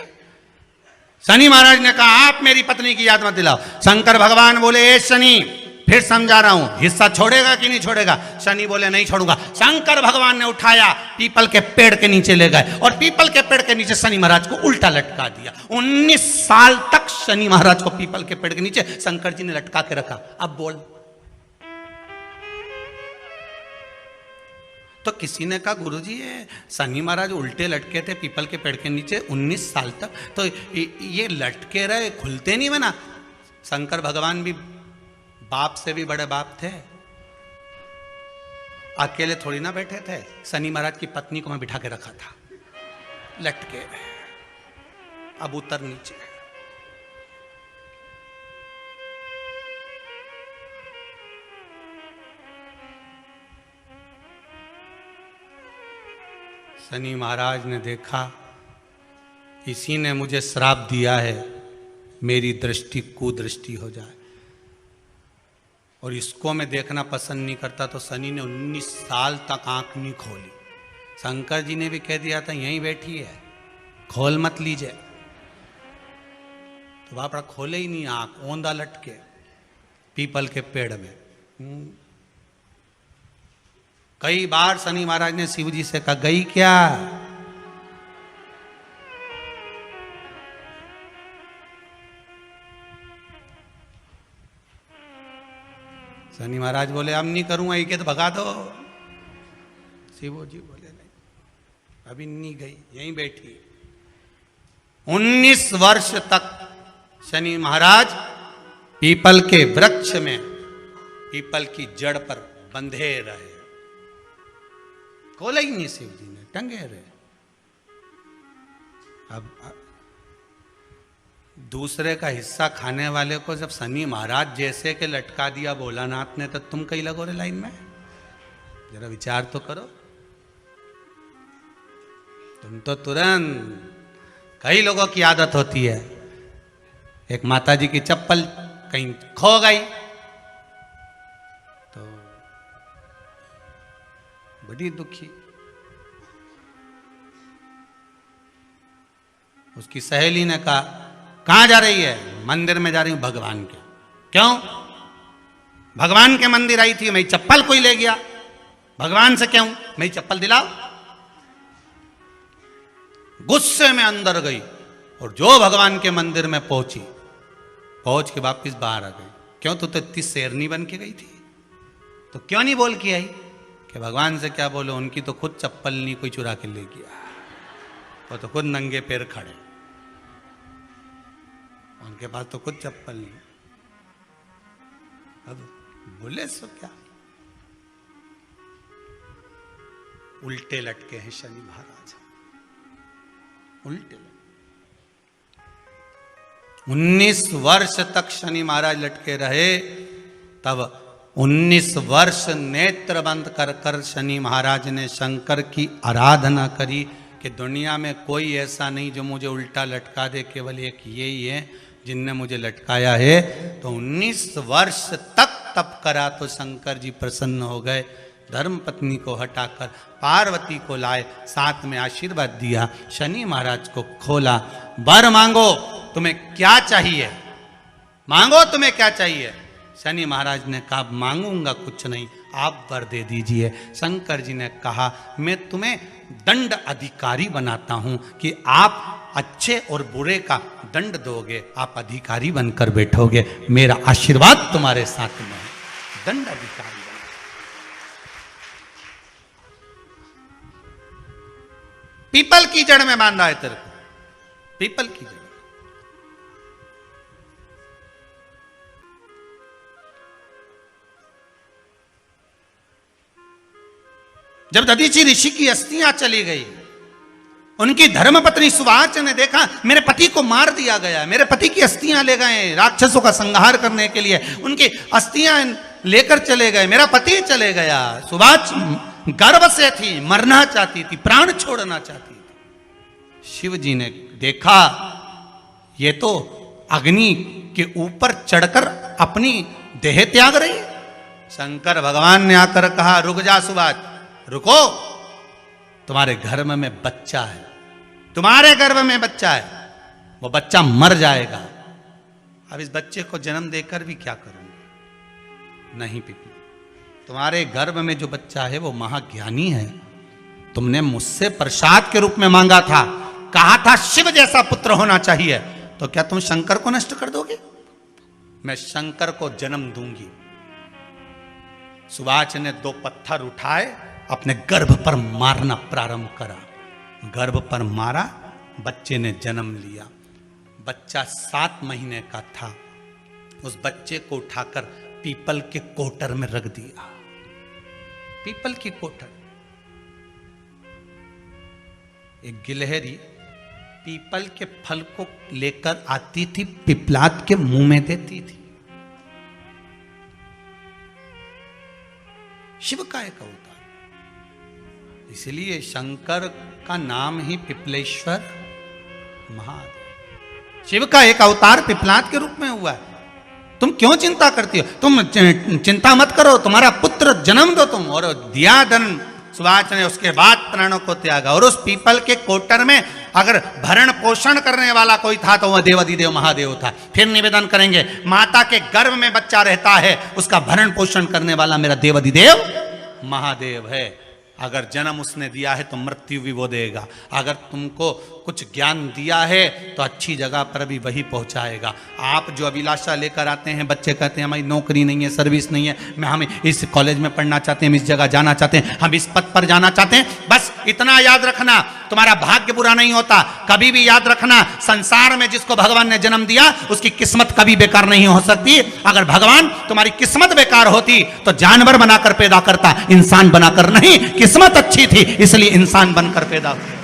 शनि महाराज ने कहा, आप मेरी पत्नी की याद मत दिलाओ। शंकर भगवान बोले, ए शनि, फिर समझा रहा हूं, हिस्सा छोड़ेगा कि नहीं छोड़ेगा? शनि बोले, नहीं छोड़ूंगा। शंकर भगवान ने उठाया, पीपल के पेड़ के नीचे ले गए, और पीपल के पेड़ के नीचे शनि महाराज को उल्टा लटका दिया। 19 साल तक शनि महाराज को पीपल के पेड़ के नीचे शंकर जी ने लटका के रखा। अब बोल, तो किसी ने कहा गुरुजी ये शनि महाराज उल्टे लटके थे पीपल के पेड़ के नीचे 19 साल तक, तो ये लटके रहे, खुलते नहीं बना। शंकर भगवान भी बाप से भी बड़े बाप थे, अकेले थोड़ी ना बैठे थे। शनि महाराज की पत्नी को मैं बिठा के रखा था, लटके अब उतर नीचे। शनि महाराज ने देखा इसी ने मुझे श्राप दिया है, मेरी दृष्टि कुदृष्टि हो जाए, और इसको मैं देखना पसंद नहीं करता। तो शनि ने 19 साल तक आंख नहीं खोली। शंकर जी ने भी कह दिया था यहीं बैठी है, खोल मत लीजिए, तो बाप रा खोले ही नहीं आंख, ओंधा लटके पीपल के पेड़ में। कई बार शनि महाराज ने शिव जी से कहा गई क्या? शनि महाराज बोले अब नहीं करूंगा, ये तो भगा दो। शिव जी बोले नहीं, अभी नहीं गई, यहीं बैठी। 19 वर्ष तक शनि महाराज पीपल के वृक्ष में, पीपल की जड़ पर बंधे रहे, खोला ही नहीं शिव जी ने, टंगे रहे। अब दूसरे का हिस्सा खाने वाले को जब शनि महाराज जैसे के लटका दिया भोलानाथ ने, तो तुम कहीं लगो रे लाइन में? जरा विचार तो करो। तुम तो तुरंत, कई लोगों की आदत होती है, एक माता जी की चप्पल कहीं खो गई तो बड़ी दुखी। उसकी सहेली ने कहा कहां जा रही है? मंदिर में जा रही हूं भगवान के। क्यों? भगवान के मंदिर आई थी, मेरी चप्पल कोई ले गया। भगवान से क्यों? मेरी चप्पल दिलाओ। गुस्से में अंदर गई और जो भगवान के मंदिर में पहुंची, पहुंच के वापिस बाहर आ गई। क्यों? तू तो इतनी शेरनी बन के गई थी, तो क्यों नहीं बोल के आई? कि भगवान से क्या बोलो, उनकी तो खुद चप्पल नहीं कोई चुरा के ले गया, वो तो खुद नंगे पैर खड़े, उनके पास तो खुद चप्पल नहीं। अब बोले सो क्या? उल्टे लटके हैं शनि महाराज, उल्टे। 19 वर्ष तक शनि महाराज लटके रहे। तब 19 वर्ष नेत्र बंद कर कर शनि महाराज ने शंकर की आराधना करी कि दुनिया में कोई ऐसा नहीं जो मुझे उल्टा लटका दे, केवल एक यही है जिनने मुझे लटकाया है। तो 19 वर्ष तक तप करा तो शंकर जी प्रसन्न हो गए। धर्म पत्नी को हटाकर पार्वती को लाए, साथ में आशीर्वाद दिया, शनि महाराज को खोला। वर मांगो, तुम्हें क्या चाहिए? मांगो, तुम्हें क्या चाहिए? शनि महाराज ने कहा मांगूंगा कुछ नहीं, आप वर दे दीजिए। शंकर जी ने कहा मैं तुम्हें दंड अधिकारी बनाता हूं कि आप अच्छे और बुरे का दंड दोगे, आप अधिकारी बनकर बैठोगे, मेरा आशीर्वाद तुम्हारे साथ में है। दंड अधिकारी बना। पीपल की जड़ में बांधा है तेरे को, पीपल की जड़। जब दधीचि ऋषि की अस्थियां चली गई, उनकी धर्मपत्नी सुवाच ने देखा मेरे पति को मार दिया गया, मेरे पति की अस्थियां ले गए राक्षसों का संहार करने के लिए, उनकी अस्थियां लेकर चले गए, मेरा पति चले गया। सुवाच गर्भ से थी, मरना चाहती थी, प्राण छोड़ना चाहती थी। शिव जी ने देखा ये तो अग्नि के ऊपर चढ़कर अपनी देह त्याग रही। शंकर भगवान ने आकर कहा रुक जा सुवाच, रुको, तुम्हारे गर्भ में बच्चा है, तुम्हारे गर्भ में बच्चा है, वो बच्चा मर जाएगा। अब इस बच्चे को जन्म देकर भी क्या करूंगी? नहीं पिपली, तुम्हारे गर्भ में जो बच्चा है वो महाज्ञानी है। तुमने मुझसे प्रसाद के रूप में मांगा था, कहा था शिव जैसा पुत्र होना चाहिए, तो क्या तुम शंकर को नष्ट कर दोगे? मैं शंकर को जन्म दूंगी। सुवाच ने 2 पत्थर उठाए, अपने गर्भ पर मारना प्रारंभ करा। गर्भ पर मारा, बच्चे ने जन्म लिया। बच्चा 7 महीने का था। उस बच्चे को उठाकर पीपल के कोटर में रख दिया। पीपल की कोटर। एक गिलहरी पीपल के फल को लेकर आती थी, पिपलाद के मुंह में देती थी। शिव का एक अवतार, इसलिए शंकर का नाम ही पिपलेश्वर महादेव। शिव का एक अवतार पिपलाद के रूप में हुआ है। तुम क्यों चिंता करती हो? तुम चिंता मत करो, तुम्हारा पुत्र जन्म दो तुम। और दिया धन सुभाष ने, उसके बाद प्राणों को त्यागा। और उस पीपल के कोटर में अगर भरण पोषण करने वाला कोई था तो वह देवाधिदेव महादेव था। फिर निवेदन करेंगे, माता के गर्भ में बच्चा रहता है, उसका भरण पोषण करने वाला मेरा देवाधिदेव महादेव है। अगर जन्म उसने दिया है तो मृत्यु भी वो देगा। अगर तुमको कुछ ज्ञान दिया है तो अच्छी जगह पर भी वही पहुंचाएगा। आप जो अभिलाषा लेकर आते हैं, बच्चे कहते हैं हमारी नौकरी नहीं है, सर्विस नहीं है, हम इस कॉलेज में पढ़ना चाहते हैं, हम इस जगह जाना चाहते हैं, हम इस पद पर जाना चाहते हैं, बस इतना याद रखना, तुम्हारा भाग्य बुरा नहीं होता। कभी भी याद रखना, संसार में जिसको भगवान ने जन्म दिया उसकी किस्मत कभी बेकार नहीं हो सकती। अगर भगवान तुम्हारी किस्मत बेकार होती तो जानवर बनाकर पैदा करता, इंसान बनाकर नहीं। किस्मत अच्छी थी इसलिए इंसान बनकर पैदा हुआ,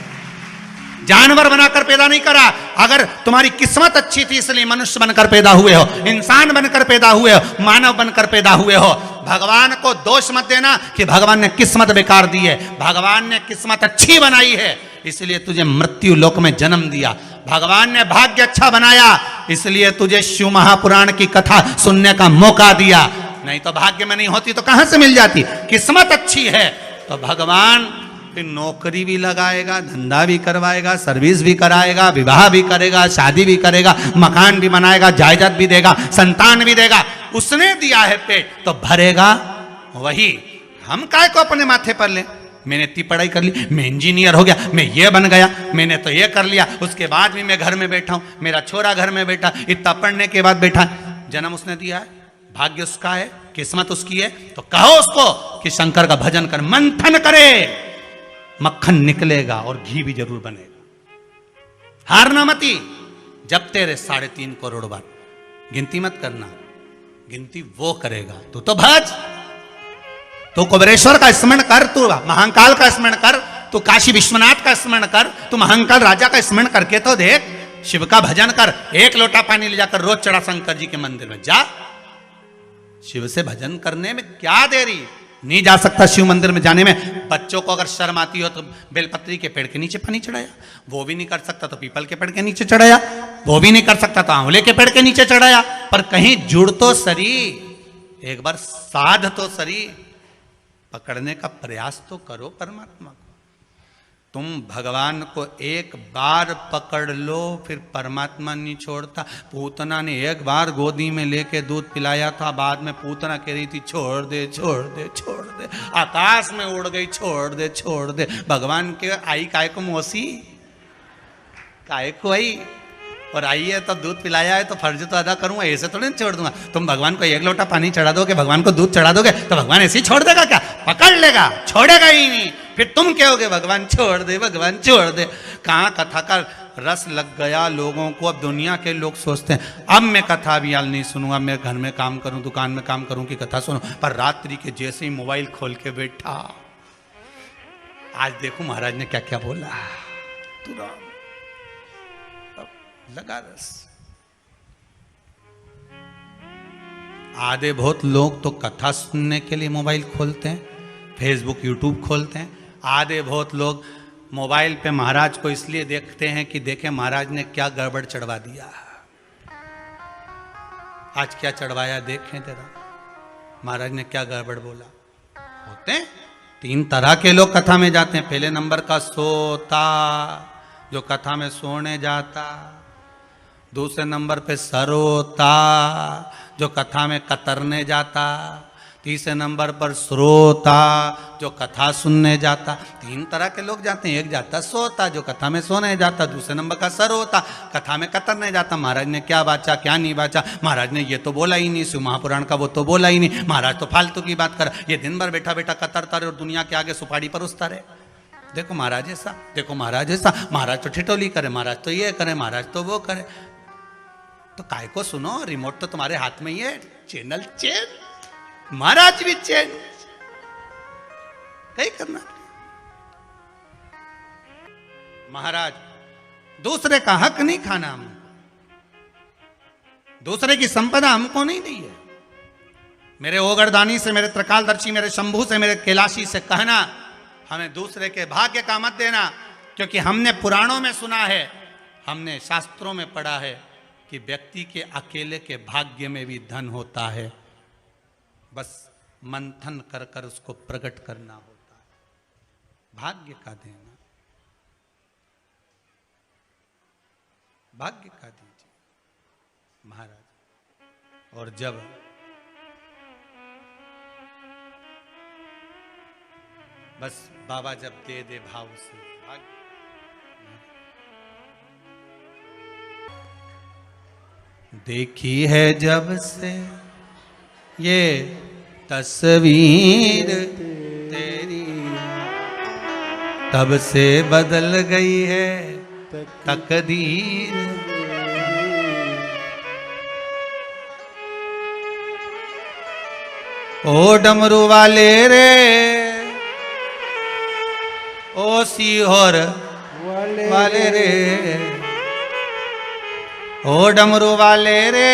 जानवर बनाकर पैदा नहीं करा। अगर तुम्हारी किस्मत अच्छी थी इसलिए मनुष्य बनकर पैदा हुए हो, इंसान बनकर पैदा हुए हो, मानव बनकर पैदा हुए हो। भगवान को दोष मत देना कि भगवान ने किस्मत बेकार दी है। भगवान ने किस्मत अच्छी बनाई है इसलिए तुझे मृत्यु लोक में जन्म दिया। भगवान ने भाग्य अच्छा बनाया इसलिए तुझे शिव महापुराण की कथा सुनने का मौका दिया। नहीं तो भाग्य में नहीं होती तो कहां से मिल जाती। किस्मत अच्छी है तो भगवान फिर नौकरी भी लगाएगा, धंधा भी करवाएगा, सर्विस भी कराएगा, विवाह भी करेगा, शादी भी करेगा, मकान भी बनाएगा, जायदाद भी देगा, संतान भी देगा। उसने दिया है पेट तो भरेगा वही। हम काय को अपने माथे पर ले। मैंने इतनी पढ़ाई कर ली, मैं इंजीनियर हो गया, मैं ये बन गया, मैंने तो ये कर लिया, उसके बाद भी मैं घर में बैठा हूं, मेरा छोरा घर में बैठा, इतना पढ़ने के बाद बैठा। जन्म उसने दिया है, भाग्य उसका है, किस्मत उसकी है, तो कहो उसको कि शंकर का भजन कर, मंथन करे, मक्खन निकलेगा और घी भी जरूर बनेगा। हारना मती। जब तेरे 3.5 करोड़ बार, गिनती मत करना, गिनती वो करेगा। तू तो भज, तू कुबेरेश्वर का स्मरण कर, तू महाकाल का स्मरण कर, तू काशी विश्वनाथ का स्मरण कर, तू महाकाल राजा का स्मरण करके तो देख। शिव का भजन कर, 1 लोटा पानी ले जाकर रोज चढ़ा शंकर जी के मंदिर में जा। शिव से भजन करने में क्या देरी। नहीं जा सकता शिव मंदिर में जाने में। बच्चों को अगर शर्म आती हो तो बेलपत्री के पेड़ के नीचे पानी चढ़ाया, वो भी नहीं कर सकता तो पीपल के पेड़ के नीचे चढ़ाया, वो भी नहीं कर सकता तो आंवले के पेड़ के नीचे चढ़ाया। पर कहीं जुड़ तो सरी, एक बार साध तो सरी, पकड़ने का प्रयास तो करो परमात्मा को। तुम भगवान को एक बार पकड़ लो फिर परमात्मा नहीं छोड़ता। पूतना ने एक बार गोदी में लेके दूध पिलाया था, बाद में पूतना कह रही थी छोड़ दे छोड़ दे छोड़ दे, आकाश में उड़ गई, छोड़ दे छोड़ दे। भगवान के आई काय को मौसी, काय को आई, और आई है तो दूध पिलाया है तो फर्ज तो अदा करूंगा, ऐसे थोड़ी नहीं छोड़ दूंगा। तुम भगवान को 1 लोटा पानी चढ़ा दोगे, भगवान को दूध चढ़ा दोगे तो भगवान ऐसे ही छोड़ देगा क्या? पकड़ लेगा, छोड़ेगा ही नहीं। फिर तुम कहोगे भगवान छोड़ दे, भगवान छोड़ दे। कहाँ कथा का रस लग गया लोगों को। अब दुनिया के लोग सोचते हैं अब मैं कथा भी याल नहीं सुनूंगा, मैं घर में काम करूं, दुकान में काम करूं कि कथा सुनूं। पर रात्रि के जैसे ही मोबाइल खोल के बैठा, आज देखो महाराज ने क्या क्या बोला, तुरंत लगा रस। आधे बहुत लोग तो कथा सुनने के लिए मोबाइल खोलते हैं, फेसबुक यूट्यूब खोलते हैं। आधे बहुत लोग मोबाइल पे महाराज को इसलिए देखते हैं कि देखें महाराज ने क्या गड़बड़ चढ़वा दिया, आज क्या चढ़वाया देखें जरा, महाराज ने क्या गड़बड़ बोला। होते हैं 3 तरह के लोग कथा में जाते हैं। पहले नंबर का सोता, जो कथा में सोने जाता। दूसरे नंबर पे सरोता, जो कथा में कतरने जाता। तीसरे नंबर पर श्रोता, जो कथा सुनने जाता। 3 तरह के लोग जाते हैं। एक जाता सोता, जो कथा में सोने जाता। दूसरे नंबर का सरोता, कथा में कतरने जाता। महाराज ने क्या बाचा क्या नहीं बाचा, महाराज ने ये तो बोला ही नहीं, शिव महापुराण का वो तो बोला ही नहीं, महाराज तो फालतू की बात कर, ये दिन भर बैठा बैठा कतरता रहे और दुनिया के आगे सुपाड़ी परोसता रहे। देखो महाराज ऐसा, देखो महाराज ऐसा, महाराज तो ठिठोली करे, महाराज तो ये करे, महाराज तो वो करे। तो काय को सुनो, रिमोट तो तुम्हारे हाथ में ही है, चैनल चेंज, महाराज भी चेंज, कहीं करना। महाराज दूसरे का हक नहीं खाना, हम दूसरे की संपदा हमको नहीं दी है। मेरे ओगरदानी से, मेरे त्रिकालदर्शी, मेरे शंभू से, मेरे कैलाशी से कहना, हमें दूसरे के भाग्य का मत देना, क्योंकि हमने पुराणों में सुना है, हमने शास्त्रों में पढ़ा है कि व्यक्ति के अकेले के भाग्य में भी धन होता है, बस मंथन कर कर उसको प्रकट करना होता है। भाग्य का देना, भाग्य का दीजिए महाराज। और जब बस बाबा जब दे दे भाव से, भाग्य। देखी है जब से ये तस्वीर तेरी, तब से बदल गई है तकदीर। ओ डमरू वाले रे, ओ सीहोर वाले रे, ओ डमरू वाले रे,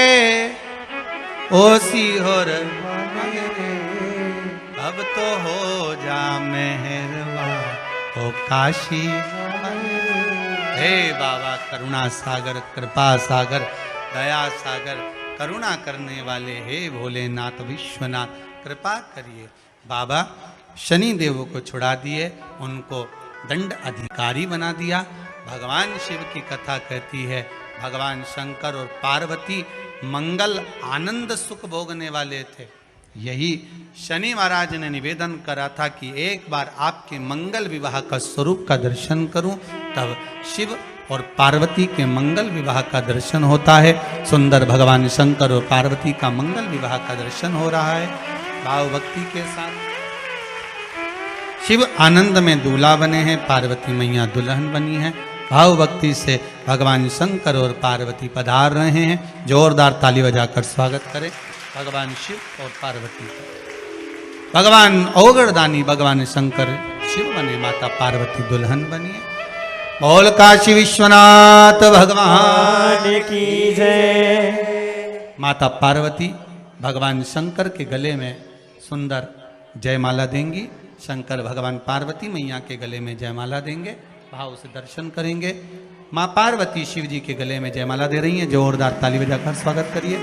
ओ सीहोर वाले रे, अब तो हो जा मेहरबान, ओ काशी वाले रे। हे बाबा करुणा सागर, कृपा सागर, दया सागर, करुणा करने वाले, हे भोलेनाथ विश्वनाथ, कृपा करिए। बाबा शनि देव को छुड़ा दिए, उनको दंड अधिकारी बना दिया। भगवान शिव की कथा कहती है, भगवान शंकर और पार्वती मंगल आनंद सुख भोगने वाले थे। यही शनि महाराज ने निवेदन करा था कि एक बार आपके मंगल विवाह का स्वरूप का दर्शन करूं, तब शिव और पार्वती के मंगल विवाह का दर्शन होता है। सुंदर भगवान शंकर और पार्वती का मंगल विवाह का दर्शन हो रहा है भाव भक्ति के साथ। शिव आनंद में दूल्हा बने हैं, पार्वती मैया दुल्हन बनी है। भाव भक्ति से भगवान शंकर और पार्वती पधार रहे हैं। जोरदार ताली बजाकर स्वागत करें भगवान शिव और पार्वती का। भगवान ओगरदानी भगवान शंकर शिव बने, माता पार्वती दुल्हन बनी है। बोल काशी विश्वनाथ भगवान की जय। माता पार्वती भगवान शंकर के गले में सुंदर जयमाला देंगी, शंकर भगवान पार्वती मैया के गले में जयमाला देंगे। भाव से दर्शन करेंगे। माँ पार्वती शिव जी के गले में जयमाला दे रही हैं। जोरदार ताली बजाकर स्वागत करिए।